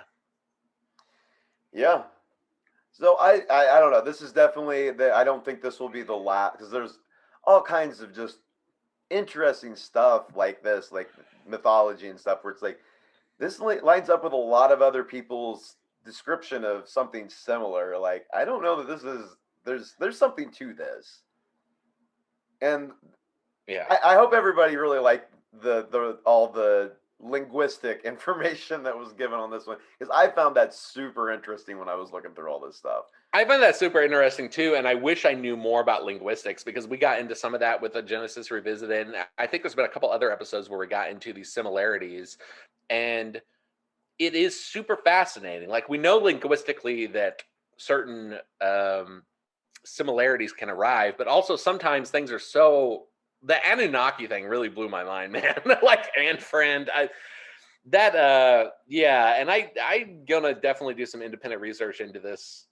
Yeah. So I don't know. This is definitely I don't think this will be the last, because there's all kinds of just interesting stuff like this, like mythology and stuff, where it's like this lines up with a lot of other people's description of something similar. Like, I don't know that this is there's something to this, and
Yeah.
I hope everybody really liked the all the linguistic information that was given on this one, because I found that super interesting when I was looking through all this stuff.
I find that super interesting too, and I wish I knew more about linguistics, because we got into some of that with the Genesis Revisited, and I think there's been a couple other episodes where we got into these similarities, and it is super fascinating. Like, we know linguistically that certain similarities can arrive, but also sometimes things are so. The Annunaki thing really blew my mind, man. Like, ant friend, yeah, and I'm gonna definitely do some independent research into this.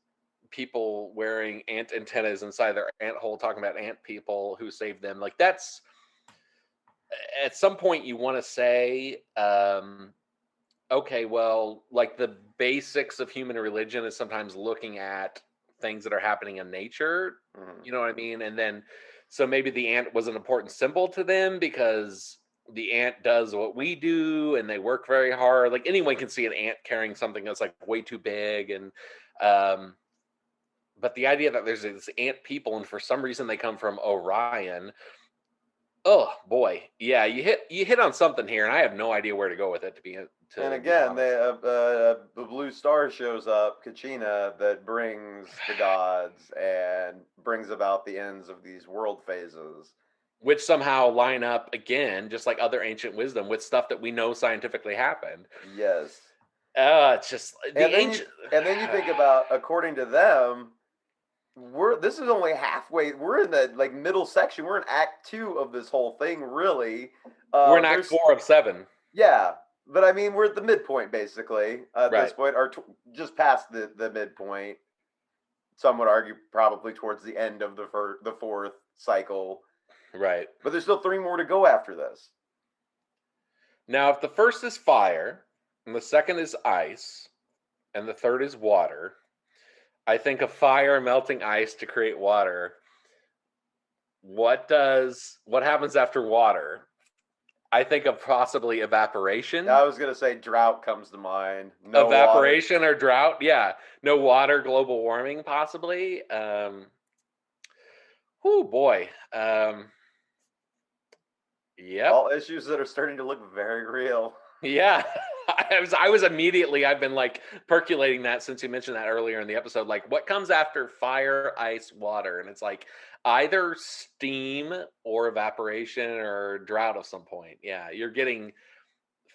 People wearing ant antennas inside their ant hole, talking about ant people who saved them. Like, that's, at some point you want to say, okay, well, like the basics of human religion is sometimes looking at things that are happening in nature.
Mhm.
You know what I mean? And then, so maybe the ant was an important symbol to them because the ant does what we do and they work very hard. Like, anyone can see an ant carrying something that's like way too big. And, but the idea that there's this ant people and for some reason they come from Orion. Oh boy, yeah, you hit on something here, and I have no idea where to go with it.
And
To be
again,
honest,
the blue star shows up, Kachina, that brings the gods and brings about the ends of these world phases.
which somehow line up again, just like other ancient wisdom, with stuff that we know scientifically happened.
Yes.
It's just the
And then you
ancient.
and then you think about, according to them, this is only halfway. We're in the like middle section. We're in Act 2 of this whole thing, really.
We're in Act
There's
4 of 7,
Yeah, but I mean, we're at the midpoint basically at this
right?
point, or just past the midpoint. Some would argue probably towards the end of the fourth cycle,
Right.
but there's still 3 more to go after this.
Now, if the first is fire, and the second is ice, and the third is water, I think of fire melting ice to create water. What happens after water? I think of possibly evaporation.
I was gonna say drought comes to mind. No
Evaporation
water.
or drought. Yeah. No water, global warming, possibly. Oh boy. Yep.
All issues that are starting to look very real.
Yeah. I was immediately, I've been like percolating that since you mentioned that earlier in the episode. Like, what comes after fire, ice, water? And it's like either steam or evaporation or drought of some point. Yeah. You're getting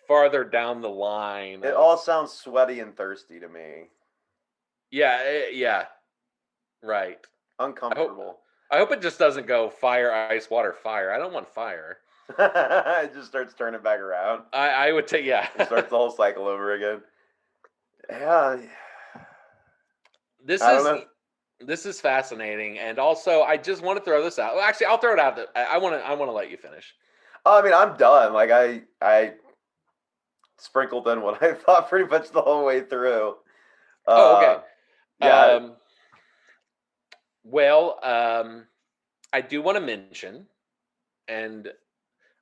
farther down the line.
It all sounds sweaty and thirsty to me.
Yeah. Right.
Uncomfortable.
I hope it just doesn't go fire, ice, water, fire. I don't want fire.
It just starts turning back around.
I would take, yeah.
It starts the whole cycle over again. Yeah.
This
I don't know.
This is fascinating, and also I just want to throw this out. Well, actually, I'll throw it out. I want to let you finish.
I mean, I'm done. Like, I sprinkled in what I thought pretty much the whole way through.
Oh, okay.
Yeah.
Well, I do want to mention, and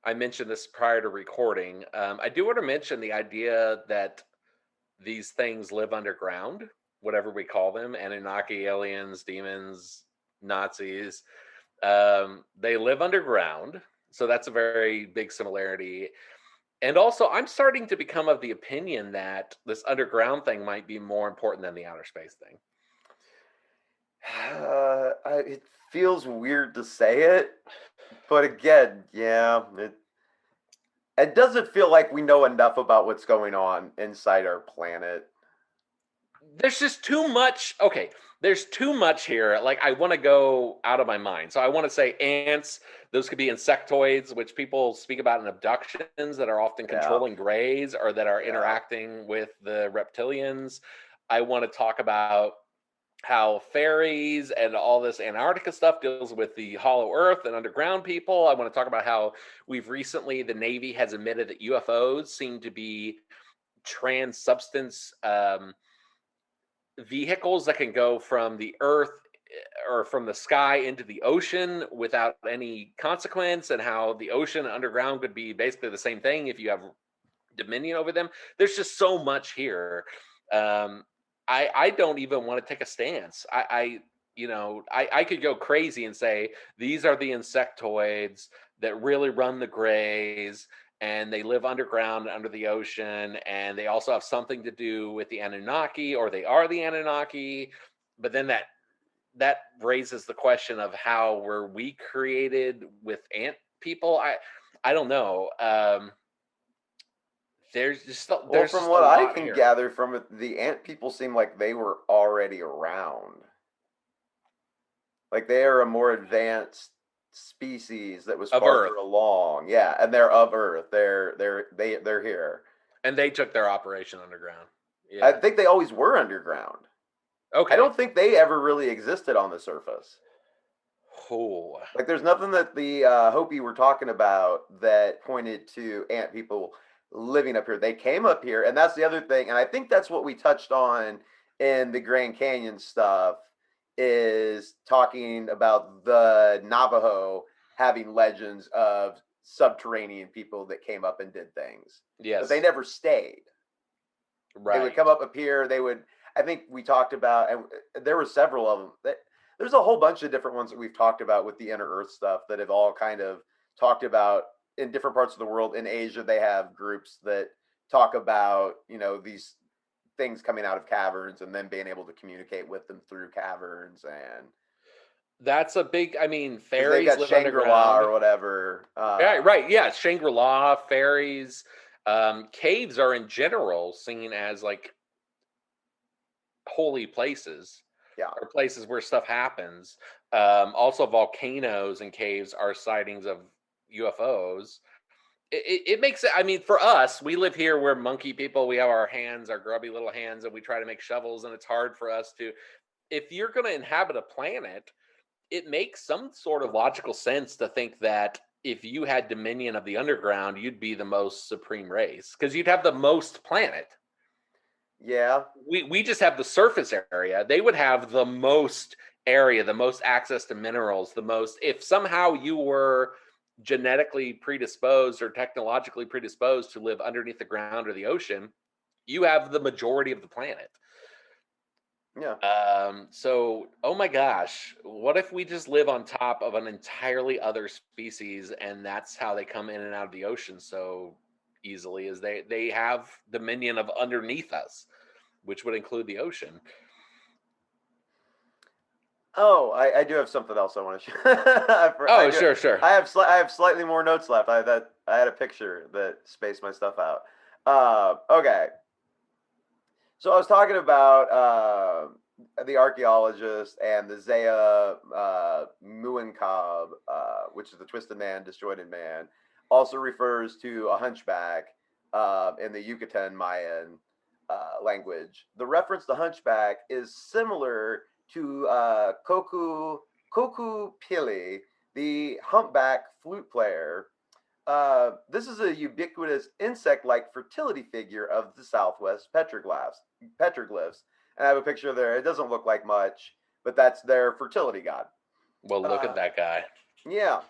I mentioned this prior to recording. I do want to mention the idea that these things live underground, whatever we call them, Anunnaki, aliens, demons, Nazis. They live underground. So that's a very big similarity. And also, I'm starting to become of the opinion that this underground thing might be more important than the outer space thing.
It feels weird to say it, but again, yeah, it doesn't feel like we know enough about what's going on inside our planet.
There's just too much. Okay, there's too much here. Like, I want to go out of my mind. So I want to say ants. Those could be insectoids, which people speak about in abductions that are often
Yeah,
controlling greys or that are
yeah.
interacting with the reptilians. I want to talk about how fairies and all this Antarctica stuff deals with the hollow earth and underground people. I want to talk about how the Navy has admitted that UFOs seem to be trans substance vehicles that can go from the earth or from the sky into the ocean without any consequence, and how the ocean and underground could be basically the same thing if you have dominion over them. There's just so much here. um I don't even want to take a stance. I could go crazy and say these are the insectoids that really run the grays, and they live underground under the ocean, and they also have something to do with the Anunnaki, or they are the Anunnaki. But then that raises the question of how were we created with ant people? I don't know.
Well,
There's
from
just a
what I
lot
can
here
gather from it, the ant people seem like they were already around. Like they are a more advanced species that was
of
farther
Earth,
along. Yeah, and they're of Earth. They're here.
and they took their operation underground.
I
Yeah.
think they always were underground. I
Okay.
don't think they ever really existed on the surface.
Oh.
Like, there's nothing that the Hopi were talking about that pointed to ant people living up here. They came up here, and that's the other thing. And I think that's what we touched on in the Grand Canyon stuff is talking about the Navajo having legends of subterranean people that came up and did things, but they
Yes.
never stayed. They would
Right.
come up here. They would. I think we talked about, and there were several of them. There's a whole bunch of different ones that we've talked about with the inner Earth stuff that have all kind of talked about in different parts of the world. In Asia, they have groups that talk about these things coming out of caverns and then being able to communicate with them through caverns, and
That's a big. I mean,
because they've
fairies
got
live
Shangri-La
underground.
or whatever.
Yeah. Right. Yeah. Shangri-La, fairies, caves are in general seen as like holy places,
Yeah,
or places where stuff happens. Also, volcanoes and caves are sightings of UFOs. It makes it. I mean, for us, we live here. We're monkey people. We have our hands, our grubby little hands, and we try to make shovels. And it's hard for us to. If you're going to inhabit a planet, it makes some sort of logical sense to think that if you had dominion of the underground, you'd be the most supreme race because you'd have the most planet.
yeah.
We just have the surface area. They would have the most area, the most access to minerals, the most. If somehow you were genetically predisposed or technologically predisposed to live underneath the ground or the ocean, you have the majority of the planet.
Yeah.
So, oh my gosh, what if we just live on top of an entirely other species, and that's how they come in and out of the ocean so easily, is they have dominion of underneath us, which would include the ocean.
Oh, I do have something else I want to share. I
Oh,
do.
sure, sure.
I have slightly more notes left. I had a picture that spaced my stuff out. Okay, so I was talking about the archaeologist and the Zaya Muinkab, which is the twisted man, disjointed man, also refers to a hunchback in the Yucatan Mayan language. The reference to hunchback is similar to Koku Pili, the humpback flute player. This is a ubiquitous insect-like fertility figure of the Southwest petroglyphs. And I have a picture there. It doesn't look like much, but that's their fertility god.
Well, look at
Uh,
that guy.
yeah.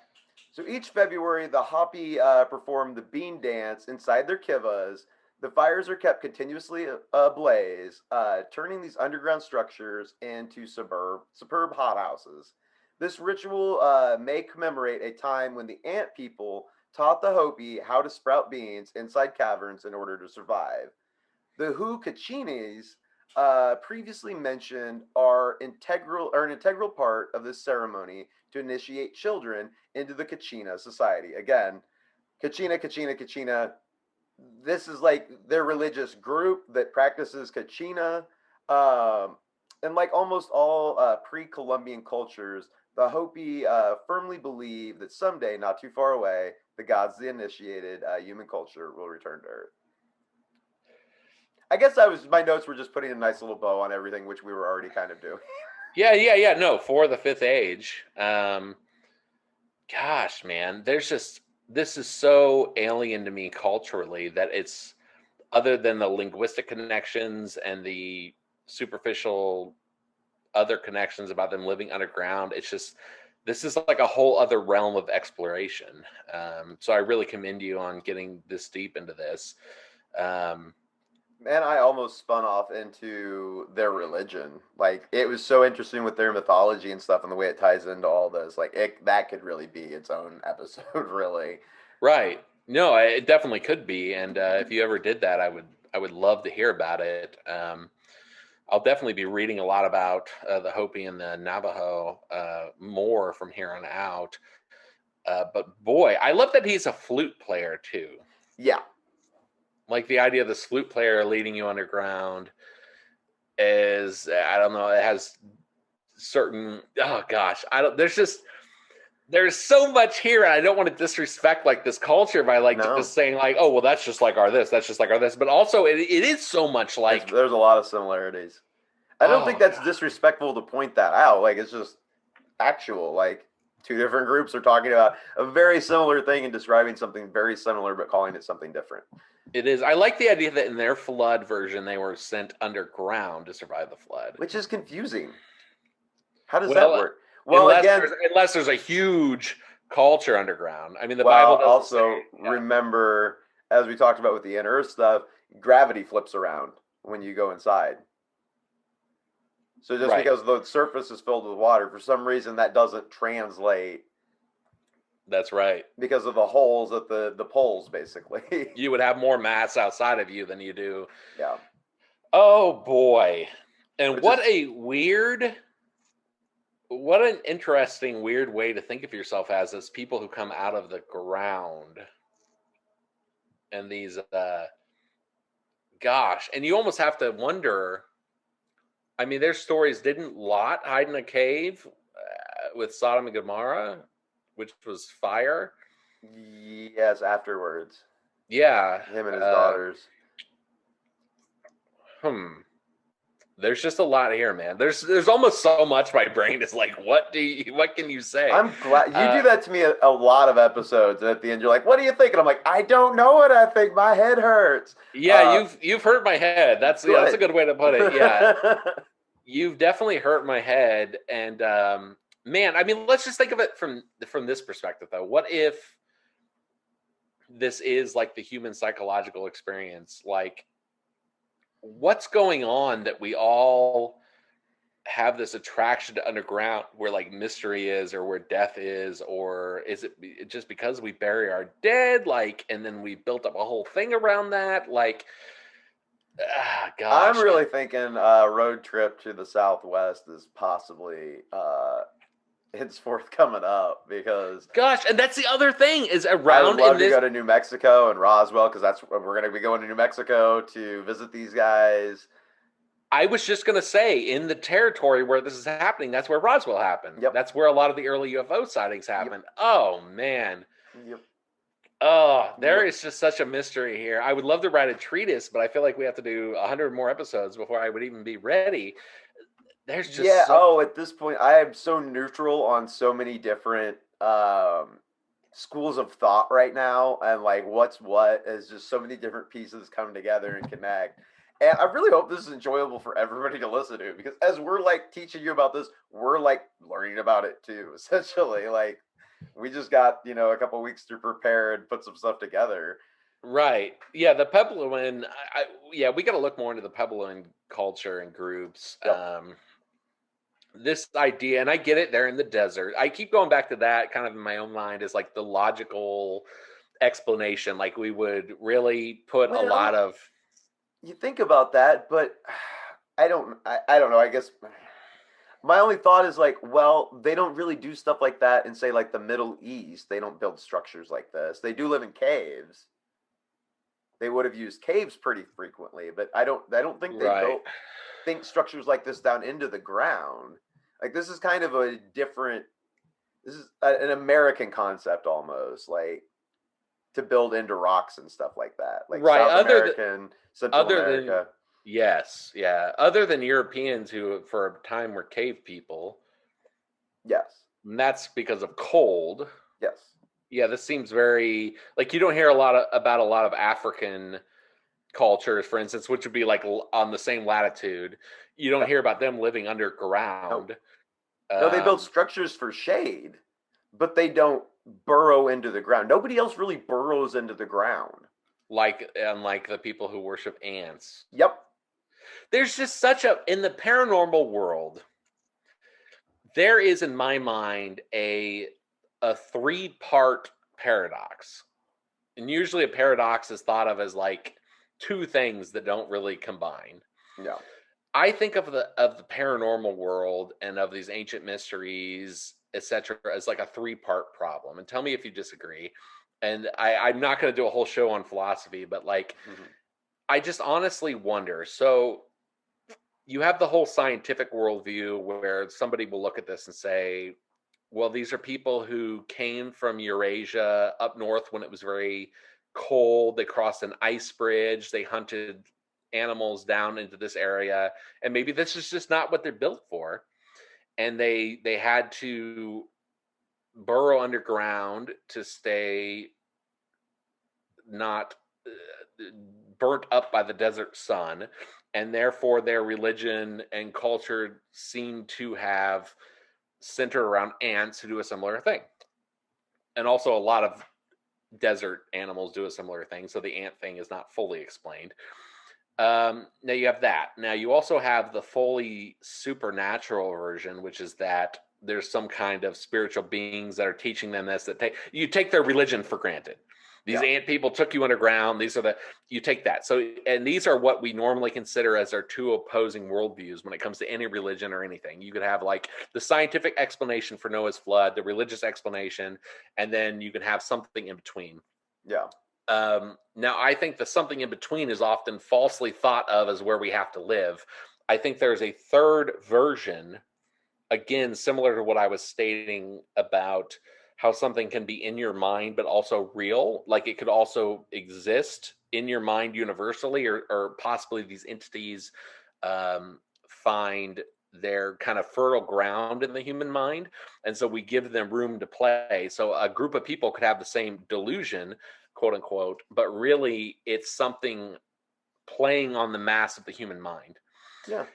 So each February, the Hopi perform the bean dance inside their kivas. The fires are kept continuously ablaze, turning these underground structures into superb hothouses. This ritual may commemorate a time when the ant people taught the Hopi how to sprout beans inside caverns in order to survive. The Kachinas, previously mentioned, are an integral part of this ceremony to initiate children into the Kachina society. Again, Kachina. This is like their religious group that practices Kachina. And like almost all pre-Columbian cultures, the Hopi firmly believe that someday, not too far away, the gods that initiated human culture will return to Earth. I guess my notes were just putting a nice little bow on everything, which we were already kind of doing.
Yeah. No, for the fifth age. Gosh, man, this is so alien to me culturally that it's, other than the linguistic connections and the superficial other connections about them living underground, it's just, this is like a whole other realm of exploration. So I really commend you on getting this deep into this.
Man, I almost spun off into their religion. Like, it was so interesting with their mythology and stuff and the way it ties into all this. Like, that could really be its own episode, really.
Right. No, it definitely could be. And if you ever did that, I would love to hear about it. I'll definitely be reading a lot about the Hopi and the Navajo more from here on out. But boy, I love that he's a flute player too.
Yeah.
Like the idea of this flute player leading you underground is, I don't know, it has certain, oh gosh, there's so much here, and I don't want to disrespect like this culture by like just saying like, oh well, that's just like our this, that's just like our this, but also it is so much like,
there's a lot of similarities. I don't think that's disrespectful to point that out. Like, it's just actual. Like, two different groups are talking about a very similar thing and describing something very similar, but calling it something different.
It is. I like the idea that in their flood version, they were sent underground to survive the flood,
which is confusing. How does that work? Well,
unless there's a huge culture underground. I mean, the Bible doesn't
also say, remember, as we talked about with the inner Earth stuff, gravity flips around when you go inside. So just because the surface is filled with water, for some reason that doesn't translate.
That's right.
Because of the holes at the poles, basically.
You would have more mass outside of you than you do.
Yeah.
Oh boy. And what an interesting, weird way to think of yourself as people who come out of the ground. And these, gosh, and you almost have to wonder, I mean, there's stories, didn't Lot hide in a cave with Sodom and Gomorrah, which was fire?
Yes, afterwards.
Yeah.
Him and his daughters.
There's just a lot here, man. There's almost so much my brain is like, what can you say?
I'm glad you do that to me a lot of episodes, and at the end you're like, what do you think? And I'm like, I don't know what I think. My head hurts.
Yeah, you've hurt my head. That's a good way to put it. Yeah. You've definitely hurt my head. And man, I mean, let's just think of it from this perspective though. What if this is like the human psychological experience? Like, what's going on that we all have this attraction to underground, where like mystery is, or where death is, or is it just because we bury our dead, like, and then we built up a whole thing around that? Like, gosh,
I'm really thinking road trip to the Southwest is possibly henceforth coming up, because
gosh, and that's the other thing is around.
I would love to go to New Mexico and Roswell, because that's where we're going to be going to New Mexico to visit these guys.
I was just going to say, in the territory where this is happening, that's where Roswell happened.
Yep.
That's where a lot of the early UFO sightings happened. Yep. Oh man.
Yep.
Oh, there is just such a mystery here. I would love to write a treatise, but I feel like we have to do 100 more episodes before I would even be ready. There's just
at this point, I am so neutral on so many different schools of thought right now, and like what's what is just so many different pieces come together and connect. And I really hope this is enjoyable for everybody to listen to, because as we're like teaching you about this, we're like learning about it too. Essentially, like we just got a couple weeks to prepare and put some stuff together.
Right. Yeah, the Puebloan. We got to look more into the Puebloan culture and groups. Yep. This idea, and I get it, they're in the desert. I keep going back to that kind of in my own mind as like the logical explanation. Like we would really put a lot
Well,
of
you think about that, but I don't know. I guess my only thought is like, well, they don't really do stuff like that in say like the Middle East. They don't build structures like this. They do live in caves. They would have used caves pretty frequently, but I don't think they
right.
built think structures like this down into the ground. Like this is kind of a different. This is an American concept almost, like to build into rocks and stuff like that, like
Right.
South American, Central
Other than
America.
yes, yeah. Other than Europeans who for a time were cave people,
Yes,
and that's because of cold.
yes.
Yeah, this seems very like you don't hear about a lot of African cultures, for instance, which would be like on the same latitude. You don't
Yep.
hear about them living
No,
underground,
no. They build
um,
structures for shade, but they don't burrow into the ground. Nobody else really burrows into the ground.
like unlike the people who worship ants.
Yep.
There's just such a in the paranormal world. There is, in my mind, a three-part paradox, and usually a paradox is thought of as like two things that don't really combine.
Yeah.
I think of the paranormal world and of these ancient mysteries, etc., as like a three-part problem. And tell me if you disagree. And I'm not going to do a whole show on philosophy, but like I just honestly wonder. So you have the whole scientific worldview where somebody will look at this and say, well, these are people who came from Eurasia up north when it was very cold. They crossed an ice bridge. They hunted animals down into this area, and maybe this is just not what they're built for. And they had to burrow underground to stay not burnt up by the desert sun, and therefore their religion and culture seem to have centered around ants who do a similar thing. And also a lot of desert animals do a similar thing, so the ant thing is not fully explained. Now you have that. Now you also have the fully supernatural version, which is that there's some kind of spiritual beings that are teaching them this. That you take their religion for granted. These
Yeah.
ant people took you underground. These are you take that. So, and these are what we normally consider as our two opposing worldviews when it comes to any religion or anything. You could have like the scientific explanation for Noah's flood, the religious explanation, and then you can have something in between.
Yeah.
Now, I think the something in between is often falsely thought of as where we have to live. I think there's a third version, again, similar to what I was stating about how something can be in your mind, but also real. Like it could also exist in your mind universally, or possibly these entities find their kind of fertile ground in the human mind. And so we give them room to play. So a group of people could have the same delusion, quote unquote, but really it's something playing on the mass of the human mind.
Yeah.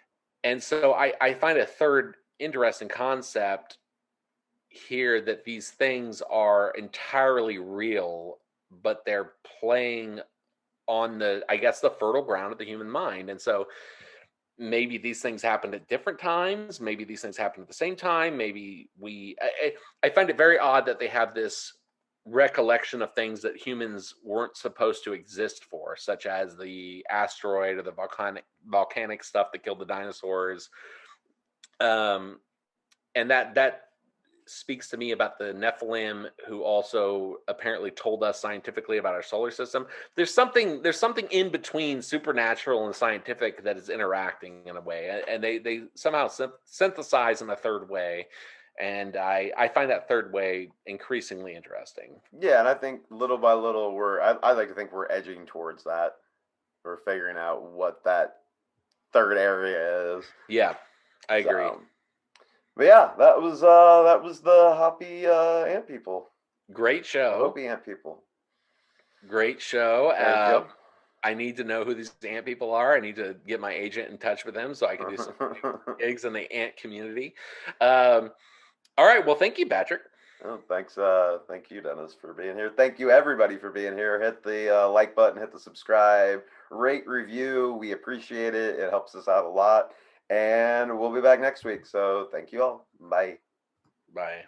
And so I find a third interesting concept here that these things are entirely real, but they're playing on the, I guess, the fertile ground of the human mind. And so maybe these things happened at different times. Maybe these things happened at the same time. Maybe I find it very odd that they have this recollection of things that humans weren't supposed to exist for, such as the asteroid or the volcanic stuff that killed the dinosaurs. Um, and that speaks to me about the Nephilim, who also apparently told us scientifically about our solar system. There's something in between supernatural and scientific that is interacting in a way, and they somehow synthesize in a third way. And I find that third way increasingly interesting.
Yeah, and I think little by little I like to think we're edging towards that. We're figuring out what that third area is.
Yeah, I agree.
So, but yeah, that was the Hopi Ant People,
Great
the
show.
Hopi Ant People.
Great show.
Thank you.
I need to know who these ant people are. I need to get my agent in touch with them so I can do some gigs in the ant community. All right. Well, thank you, Patrick.
Oh, thanks. Thank you, Dennis, for being here. Thank you, everybody, for being here. Hit the like button, hit the subscribe, rate, review. We appreciate it. It helps us out a lot. And we'll be back next week. So thank you all. Bye.
Bye.